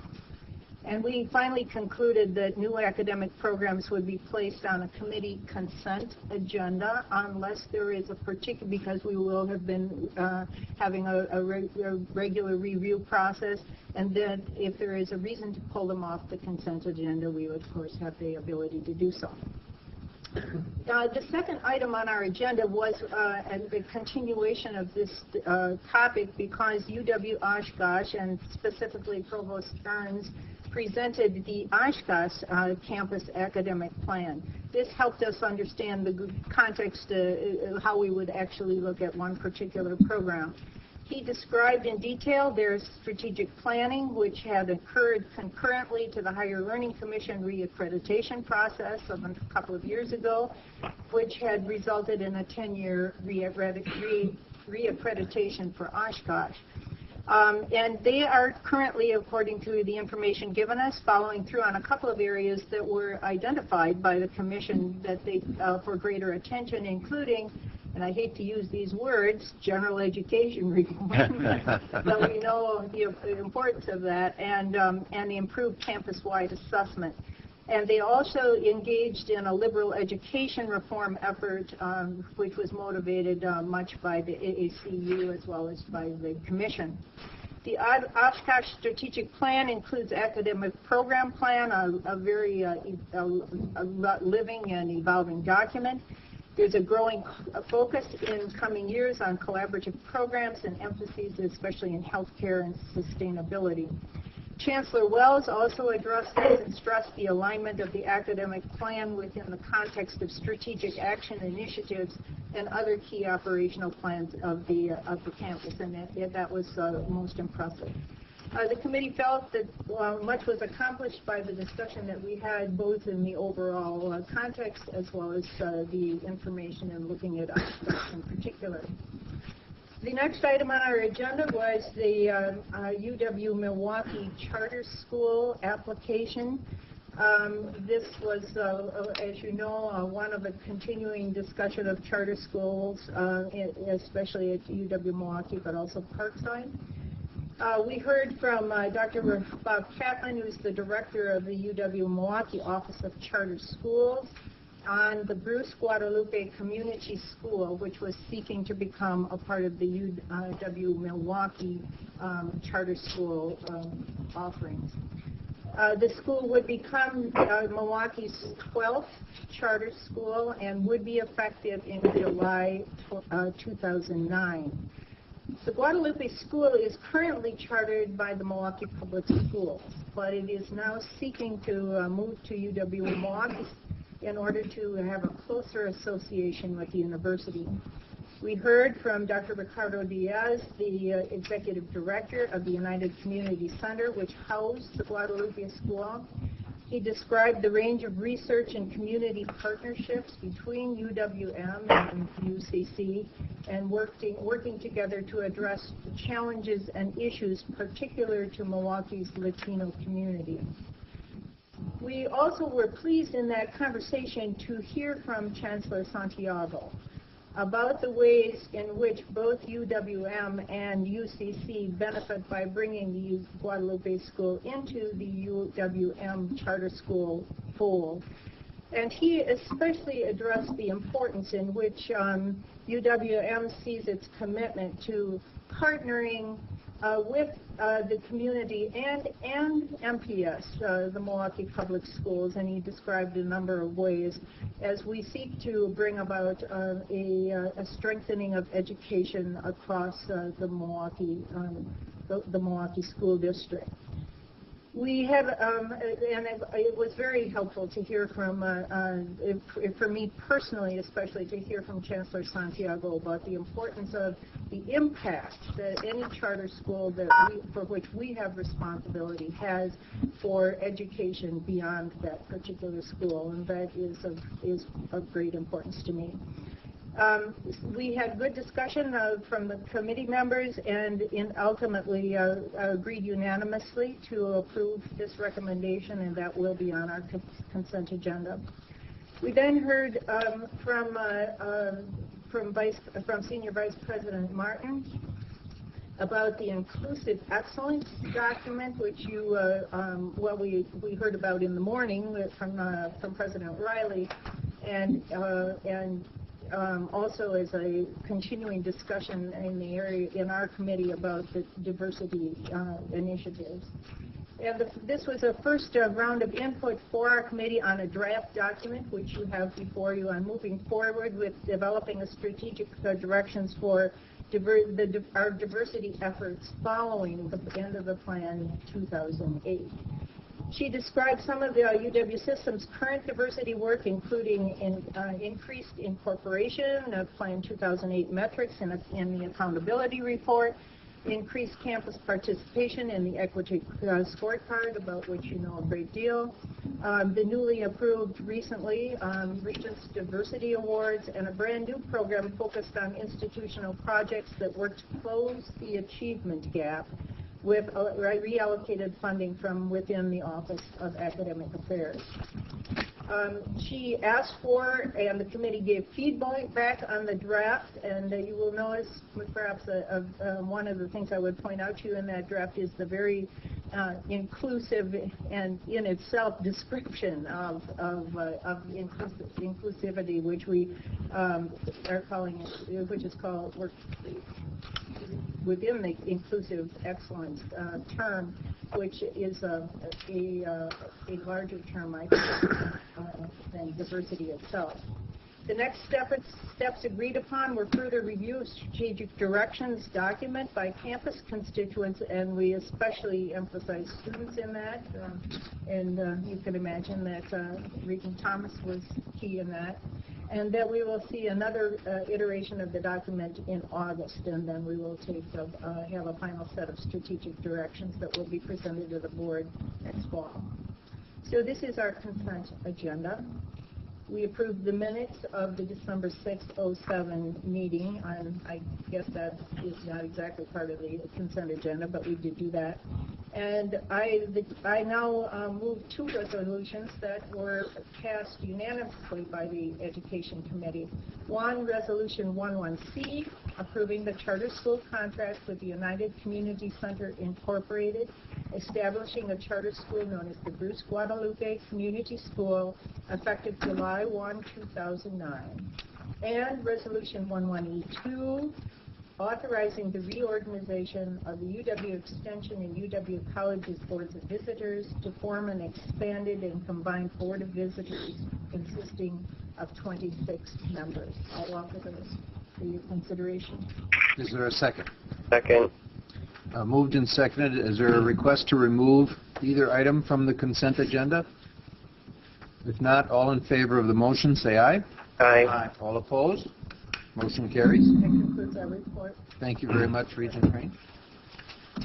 And we finally concluded that new academic programs would be placed on a committee consent agenda unless there is a particular, because we will have been having a regular review process, and then if there is a reason to pull them off the consent agenda, we would of course have the ability to do so. The second item on our agenda was the continuation of this topic because UW-Oshkosh and specifically Provost Stearns presented the Oshkosh campus academic plan. This helped us understand the context, how we would actually look at one particular program. He described in detail their strategic planning, which had occurred concurrently to the Higher Learning Commission reaccreditation process of a couple of years ago, which had resulted in a 10-year reaccreditation for Oshkosh. And they are currently, according to the information given us, following through on a couple of areas that were identified by the Commission that they for greater attention, including, and I hate to use these words, general education reform, but we know the importance of that, and the improved campus-wide assessment. And they also engaged in a liberal education reform effort, which was motivated much by the AACU as well as by the Commission. The Oshkosh Strategic Plan includes academic program plan, a very living and evolving document. There's a growing focus in coming years on collaborative programs and emphases, especially in healthcare and sustainability. Chancellor Wells also addressed this and stressed the alignment of the academic plan within the context of strategic action initiatives and other key operational plans of the campus, and that was most impressive. The committee felt that much was accomplished by the discussion that we had both in the overall context as well as the information and looking at aspects in particular. The next item on our agenda was the UW-Milwaukee Charter School application. This was, as you know, one of a continuing discussion of charter schools, especially at UW-Milwaukee, but also Parkside. We heard from Dr. Bob Kaplan, who's the director of the UW-Milwaukee Office of Charter Schools, on the Bruce Guadalupe Community School, which was seeking to become a part of the UW-Milwaukee Charter School offerings. The school would become Milwaukee's 12th charter school and would be effective in July 2009. The Guadalupe School is currently chartered by the Milwaukee Public Schools, but it is now seeking to move to UW-Milwaukee in order to have a closer association with the university. We heard from Dr. Ricardo Diaz, the executive director of the United Community Center, which housed the Guadalupe School. He described the range of research and community partnerships between UWM and UCC and working together to address the challenges and issues particular to Milwaukee's Latino community. We also were pleased in that conversation to hear from Chancellor Santiago about the ways in which both UWM and UCC benefit by bringing the Guadalupe School into the UWM Charter School fold. And he especially addressed the importance in which UWM sees its commitment to partnering with the community and MPS, the Milwaukee Public Schools, and he described a number of ways as we seek to bring about a strengthening of education across the Milwaukee School District. We had, and it was very helpful to hear from, for me personally especially, to hear from Chancellor Santiago about the importance of the impact that any charter school for which we have responsibility has for education beyond that particular school, and that is of great importance to me. We had good discussion from the committee members and ultimately agreed unanimously to approve this recommendation, and that will be on our consent agenda. We then heard from Senior Vice President Martin about the Inclusive Excellence document, which we heard about in the morning from President Riley, and also as a continuing discussion in our committee about the diversity initiatives. And this was a first round of input for our committee on a draft document, which you have before you, on moving forward with developing a strategic directions for our diversity efforts following the end of the plan in 2008. She described some of the UW system's current diversity work, including increased incorporation of Plan 2008 metrics in the accountability report, increased campus participation in the equity scorecard, about which you know a great deal, the newly approved recently Regents Diversity Awards, and a brand new program focused on institutional projects that work to close the achievement gap with reallocated funding from within the Office of Academic Affairs. She asked for, and the committee gave feedback on the draft, and you will notice perhaps one of the things I would point out to you in that draft is the very inclusive and in itself description of inclusivity, which we are calling it, which is called within the inclusive excellence term, which is a larger term, I think, than diversity itself. The next steps agreed upon were further review of strategic directions document by campus constituents, and we especially emphasized students in that. And you can imagine that Regent Thomas was key in that. And that we will see another iteration of the document in August, and then we will have a final set of strategic directions that will be presented to the board next fall. So this is our consent agenda. We approved the minutes of the December 6th, 2007 meeting. I guess that is not exactly part of the consent agenda, but we did do that. And I now move two resolutions that were passed unanimously by the Education Committee. One, Resolution 11C, approving the charter school contract with the United Community Center Incorporated, establishing a charter school known as the Bruce Guadalupe Community School, effective July 1, 2009. And Resolution 11E2, authorizing the reorganization of the UW Extension and UW College's boards of visitors to form an expanded and combined board of visitors consisting of 26 members. I'll offer those for your consideration. Is there a second? Second. Moved and seconded. Is there a request to remove either item from the consent agenda? If not, all in favor of the motion, say aye. Aye. All opposed? Motion carries. That concludes our report. Thank you very much, Regent Crane.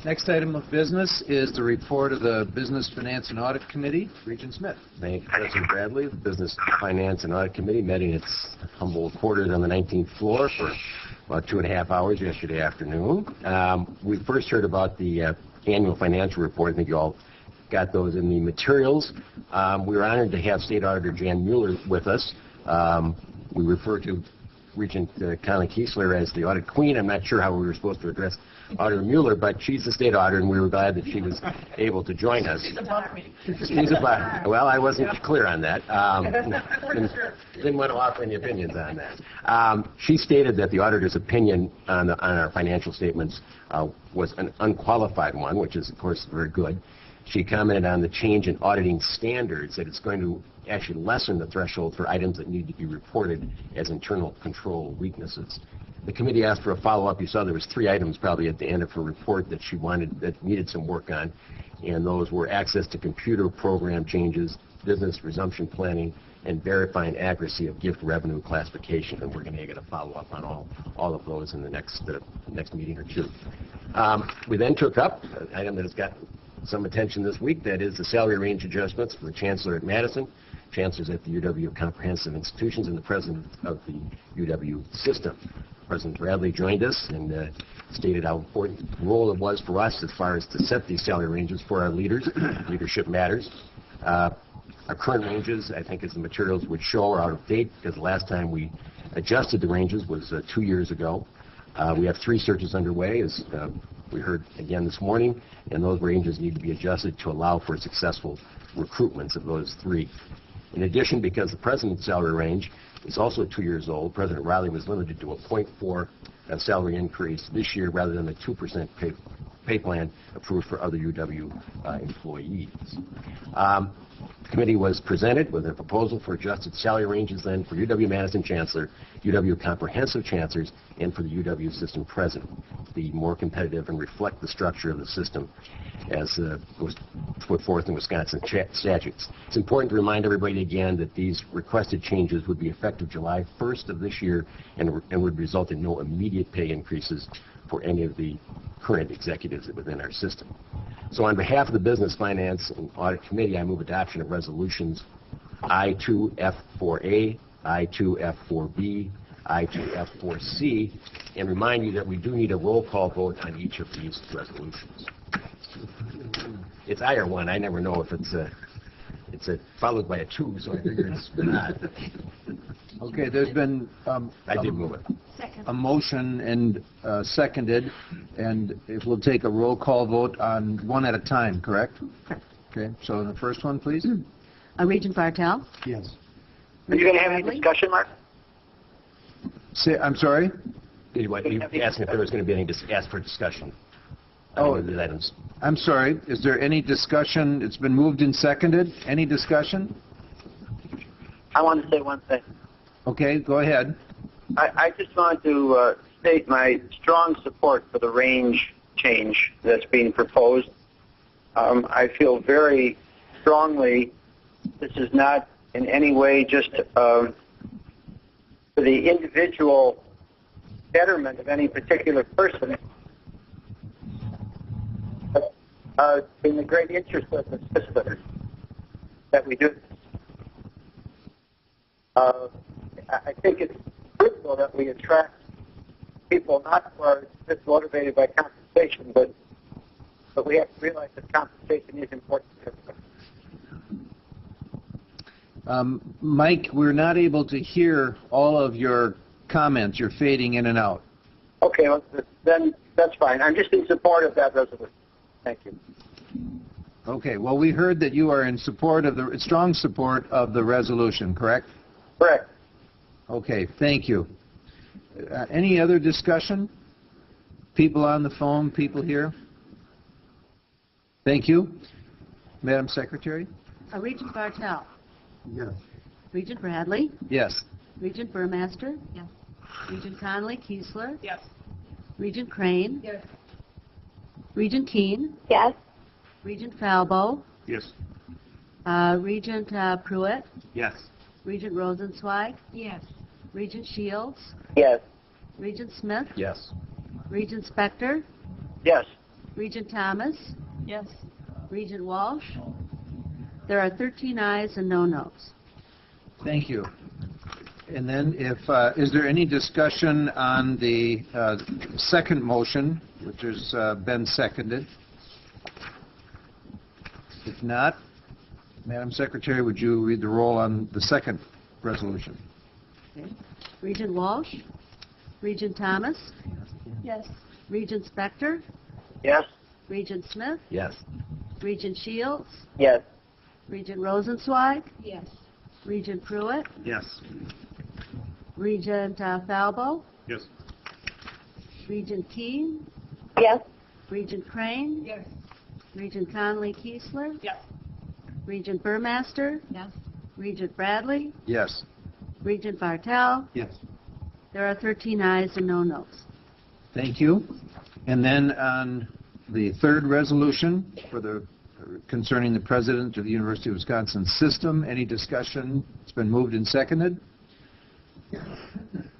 Next item of business is the report of the Business, Finance, and Audit Committee. Regent Smith. Thank you, President Bradley. The Business, Finance, and Audit Committee met in its humble quarters on the 19th floor for about 2.5 hours yesterday afternoon. We first heard about the annual financial report. I think you all got those in the materials. We were honored to have State Auditor Jan Mueller with us. We refer to Regent Conley Kiesler as the Audit Queen. I'm not sure how we were supposed to address Auditor Mueller, but she's the State Auditor, and we were glad that she was able to join us. She's a butter. Well, I wasn't clear on that. Didn't want to offer any opinions on that. She stated that the auditor's opinion on our financial statements was an unqualified one, which is, of course, very good. She commented on the change in auditing standards, that it's going to actually lessen the threshold for items that need to be reported as internal control weaknesses. The committee asked for a follow-up. You saw there was 3 items probably at the end of her report that she wanted, that needed some work on, and those were access to computer program changes, business resumption planning, and verifying accuracy of gift revenue classification. And we're going to get a follow-up on all of those in the next meeting or two. We then took up an item that has got some attention this week, that is the salary range adjustments for the Chancellor at Madison chancellors at the UW comprehensive institutions and the president of the UW system. President Bradley joined us and stated how important the role it was for us as far as to set these salary ranges for our leaders. Leadership matters. Our current ranges, I think as the materials would show, are out of date because the last time we adjusted the ranges was 2 years ago. We have 3 searches underway, as we heard again this morning, and those ranges need to be adjusted to allow for successful recruitments of those 3. In addition, because the president's salary range is also 2 years old, President Riley was limited to a 0.4 salary increase this year rather than the 2% pay plan approved for other UW employees. The committee was presented with a proposal for adjusted salary ranges then for UW-Madison Chancellor, UW Comprehensive Chancellors, and for the UW System President to be more competitive and reflect the structure of the system as was put forth in Wisconsin statutes. It's important to remind everybody again that these requested changes would be effective July 1st of this year and would result in no immediate pay increases for any of the current executives within our system. So on behalf of the Business, Finance, and Audit Committee, I move adoption of resolutions I2F4A, I2F4B, I2F4C, and remind you that we do need a roll call vote on each of these resolutions. It's I or one. I never know if it's followed by a 2, so I figure it's not. Okay, there's been I did move it. a motion and seconded, and if we'll take a roll call vote on one at a time, correct? Correct. Okay, so the first one, please. Regent Bartel? Yes. Are you going to have any discussion, Mark? I'm sorry? You asked me if there was going to be any ask for discussion. Oh, on these items. I'm sorry. Is there any discussion? It's been moved and seconded. Any discussion? I want to say one thing. Okay, go ahead. I just want to state my strong support for the range change that's being proposed. I feel very strongly this is not in any way just for the individual betterment of any particular person, but in the great interest of the system that we do. I think it's critical that we attract people not who are just motivated by compensation, but we have to realize that compensation is important to everybody. Mike, we're not able to hear all of your comments. You're fading in and out. Okay, well, then that's fine. I'm just in support of that resolution. Thank you. Okay, well, we heard that you are in support of strong support of the resolution, correct? Correct. Okay, thank you. Any other discussion? People on the phone, people here? Thank you. Madam Secretary? Regent Bartel? Yes. Regent Bradley? Yes. Regent Burmaster? Yes. Regent Conley-Kiesler? Yes. Regent Crane? Yes. Regent Keane? Yes. Regent Falbo? Yes. Regent Pruitt? Yes. Regent Rosenzweig? Yes. Regent Shields? Yes. Regent Smith? Yes. Regent Spector? Yes. Regent Thomas? Yes. Regent Walsh? There are 13 ayes and no noes. Thank you. And then is there any discussion on the second motion, which has been seconded? If not, Madam Secretary, would you read the roll on the second resolution? Okay. Regent Walsh? Regent Thomas? Yes. Regent Spector? Yes. Regent Smith? Yes. Regent Shields? Yes. Regent Rosenzweig? Yes. Regent Pruitt? Yes. Regent Falbo? Yes. Regent Keane? Yes. Regent Crane? Yes. Regent Conley-Kiesler? Yes. Regent Burmaster? Yes. Regent Bradley? Yes. Regent Bartel? Yes. There are 13 ayes and no noes. Thank you. And then on the third resolution concerning the president of the University of Wisconsin system, any discussion? It's been moved and seconded.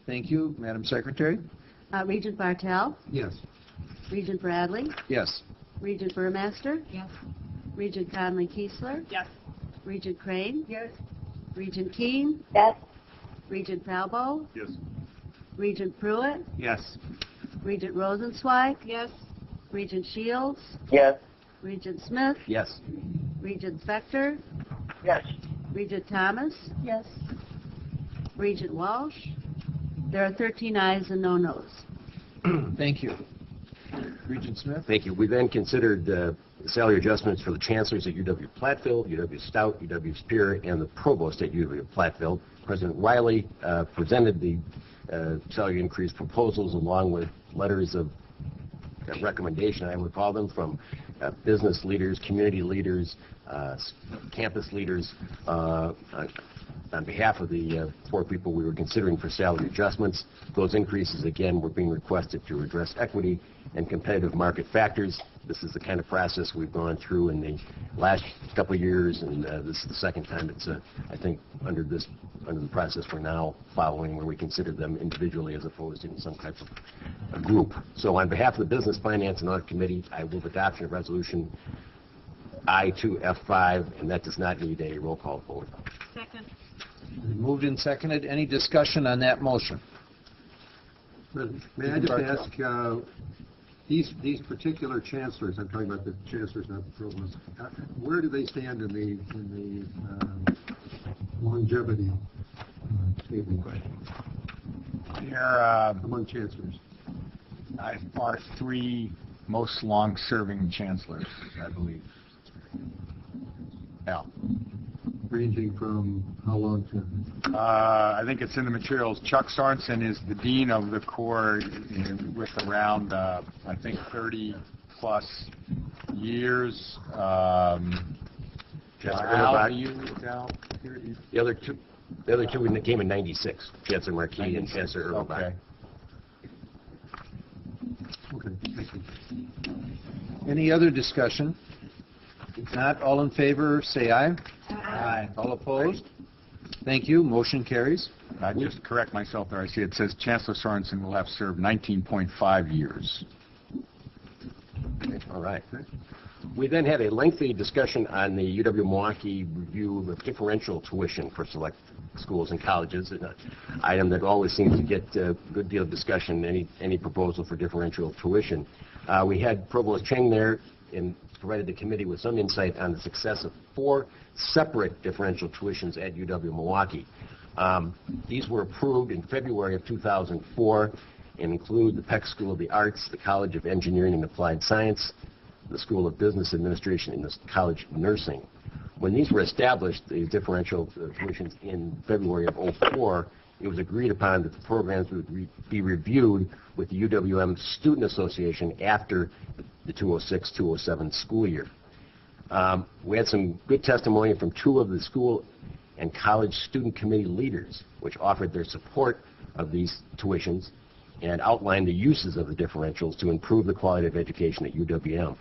Thank you. Madam Secretary? Regent Bartel? Yes. Regent Bradley? Yes. Regent Burmaster? Yes. Regent Conley-Kiesler? Yes. Regent Crane? Yes. Regent Keane, Yes. Regent Falbo, Yes. Regent Pruitt, Yes. Regent Rosenzweig, Yes. Regent Shields, Yes. Regent Smith, Yes. Regent Spector, Yes. Regent Thomas, Yes. Regent Walsh. There are 13 ayes and no nos. Thank you. Regent Smith? Thank you. We then considered salary adjustments for the chancellors at UW-Platteville, UW-Stout, UW-Spear, and the provost at UW-Platteville. President Riley presented the salary increase proposals along with letters of recommendation, I would call them, from business leaders, community leaders, campus leaders, on behalf of the four people we were considering for salary adjustments. Those increases, again, were being requested to address equity and competitive market factors. This is the kind of process we've gone through in the last couple of years, and this is the second time it's, I think, under the process we're now following, where we consider them individually as opposed to in some type of a group. So on behalf of the Business, Finance, and Audit Committee, I move adoption of Resolution I-2F5, and that does not need a roll call vote. Second. Moved and seconded. Any discussion on that motion? May I just ask, these particular chancellors, I'm talking about the chancellors, not the provosts, where do they stand in the longevity table They're among chancellors? our three most long-serving chancellors, I believe. Yeah. Ranging from how long to? I think it's in the materials. Chuck Sorensen is the dean of the Corps with around, I think, 30-plus years. Al, do you, Al? The other two came in '96, Chancellor Marquis and Chancellor Erlenbach. Okay. Okay, thank you. Any other discussion? If not, all in favor, say aye. Aye. All opposed? Thank you. Motion carries. I just correct myself there. I see it says Chancellor Sorensen will have served 19.5 years. Okay, all right. We then had a lengthy discussion on the UW-Milwaukee review of differential tuition for select schools and colleges, an item that always seems to get a good deal of discussion, any proposal for differential tuition. We had Provost Cheng there and provided the committee with some insight on the success of 4 separate differential tuitions at UW-Milwaukee. These were approved in February of 2004 and include the Peck School of the Arts, the College of Engineering and Applied Science, the School of Business Administration, and the College of Nursing. When these were established, the differential tuitions in February of 2004, it was agreed upon that the programs would be reviewed with the UWM Student Association after the 2006-2007 school year. We had some good testimony from 2 of the school and college student committee leaders, which offered their support of these tuitions and outlined the uses of the differentials to improve the quality of education at UWM.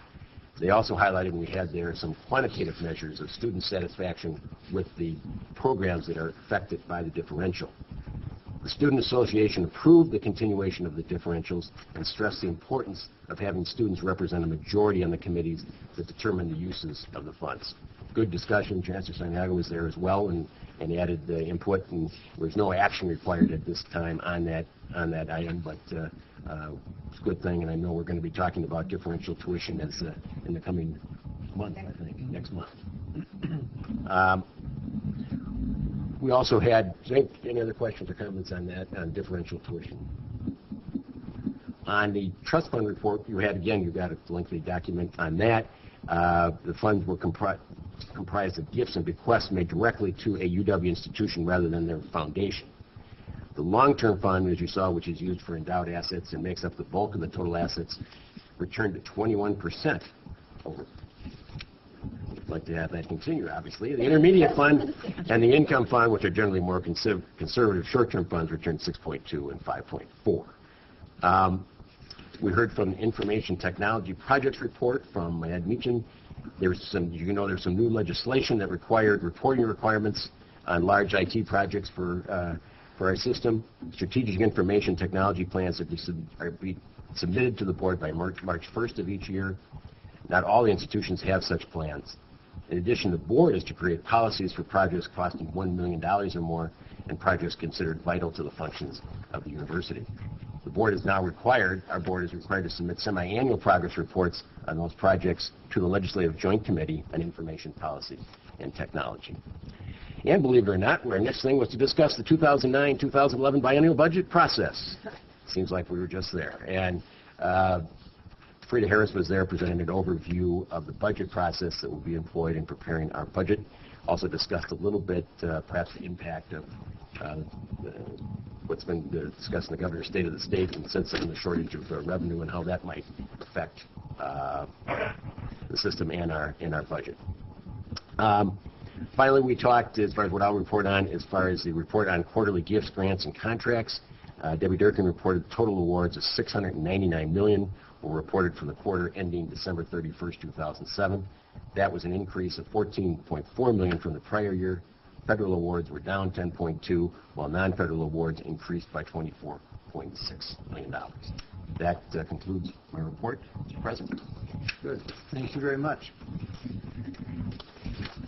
They also highlighted, and we had there, some quantitative measures of student satisfaction with the programs that are affected by the differential. The Student Association approved the continuation of the differentials and stressed the importance of having students represent a majority on the committees that determine the uses of the funds. Good discussion. Chancellor Sinaga was there as well and added the input, and there was no action required at this time on that item, but it's a good thing, and I know we're going to be talking about differential tuition as in the coming month, I think, next month. We also had, any other questions or comments on that, on differential tuition? On the trust fund report, you got a lengthy document on that. The funds were comprised of gifts and bequests made directly to a UW institution rather than their foundation. The long-term fund, as you saw, which is used for endowed assets and makes up the bulk of the total assets, returned to 21% over. I'd like to have that continue, obviously. The intermediate fund and the income fund, which are generally more conservative short-term funds, returned 6.2 and 5.4. We heard from the Information Technology Projects report from Ed Meechan. There's some new legislation that required reporting requirements on large IT projects for our system. Strategic Information Technology plans are being submitted to the board by March 1st of each year. Not all the institutions have such plans. In addition, the board is to create policies for projects costing $1 million or more and projects considered vital to the functions of the university. The board is now required, our board is required to submit semi-annual progress reports on those projects to the Legislative Joint Committee on Information Policy and Technology. And believe it or not, our next thing was to discuss the 2009-2011 biennial budget process. Seems like we were just there. And Frida Harris was there presenting an overview of the budget process that will be employed in preparing our budget. Also discussed a little bit, perhaps the impact of what's been discussed in the Governor's State of the State and since then the shortage of revenue and how that might affect the system and our budget. Finally, we talked, as far as what I'll report on, as far as the report on quarterly gifts, grants, and contracts. Debbie Durkin reported total awards of $699 million were reported for the quarter ending December 31st, 2007. That was an increase of $14.4 million from the prior year. Federal awards were down 10.2, while non-federal awards increased by $24.6 million. That concludes my report, Mr. President. Good. Thank you very much.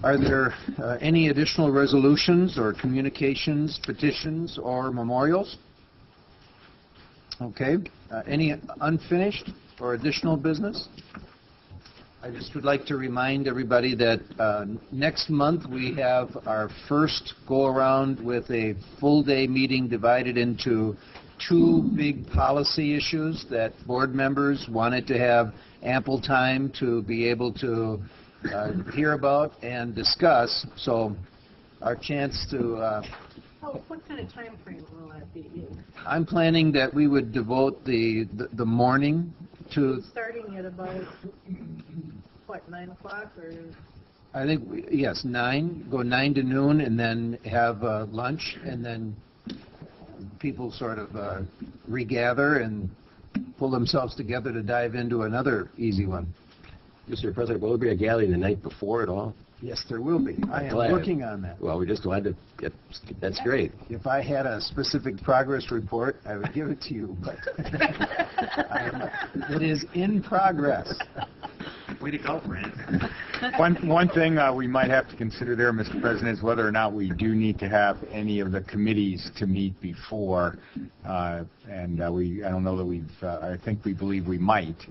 Are there any additional resolutions or communications, petitions, or memorials? Okay. Any unfinished or additional business? I just would like to remind everybody that next month we have our first go-around with a full-day meeting divided into two big policy issues that board members wanted to have ample time to be able to hear about and discuss. So our chance to... what kind of time frame will that be? I'm planning that we would devote the morning to... Starting at about, what, 9 o'clock or... I think, yes, 9, go 9 to noon, and then have lunch, and then people sort of regather and pull themselves together to dive into another easy one. Mr. President, will there be a gallery the night before at all? Yes, there will be. I am working on that. Well, we're just glad to get, that's great. If I had a specific progress report, I would give it to you, but it is in progress. Way to go, Brent. One thing we might have to consider there, Mr. President, is whether or not we do need to have any of the committees to meet before. I don't know that I think we believe we might.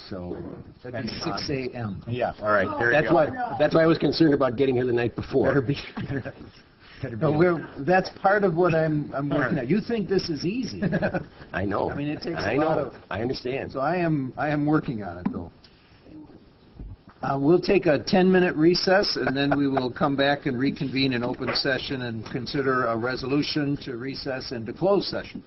So that'd be 6 a.m. Yeah, all right. There you go. That's why I was concerned about getting here the night before. No, that's part of what I'm working on. You think this is easy? I know. I mean, it takes a lot of... I understand. So I am working on it, though. We'll take a 10-minute recess, and then we will come back and reconvene in open session and consider a resolution to recess into closed session.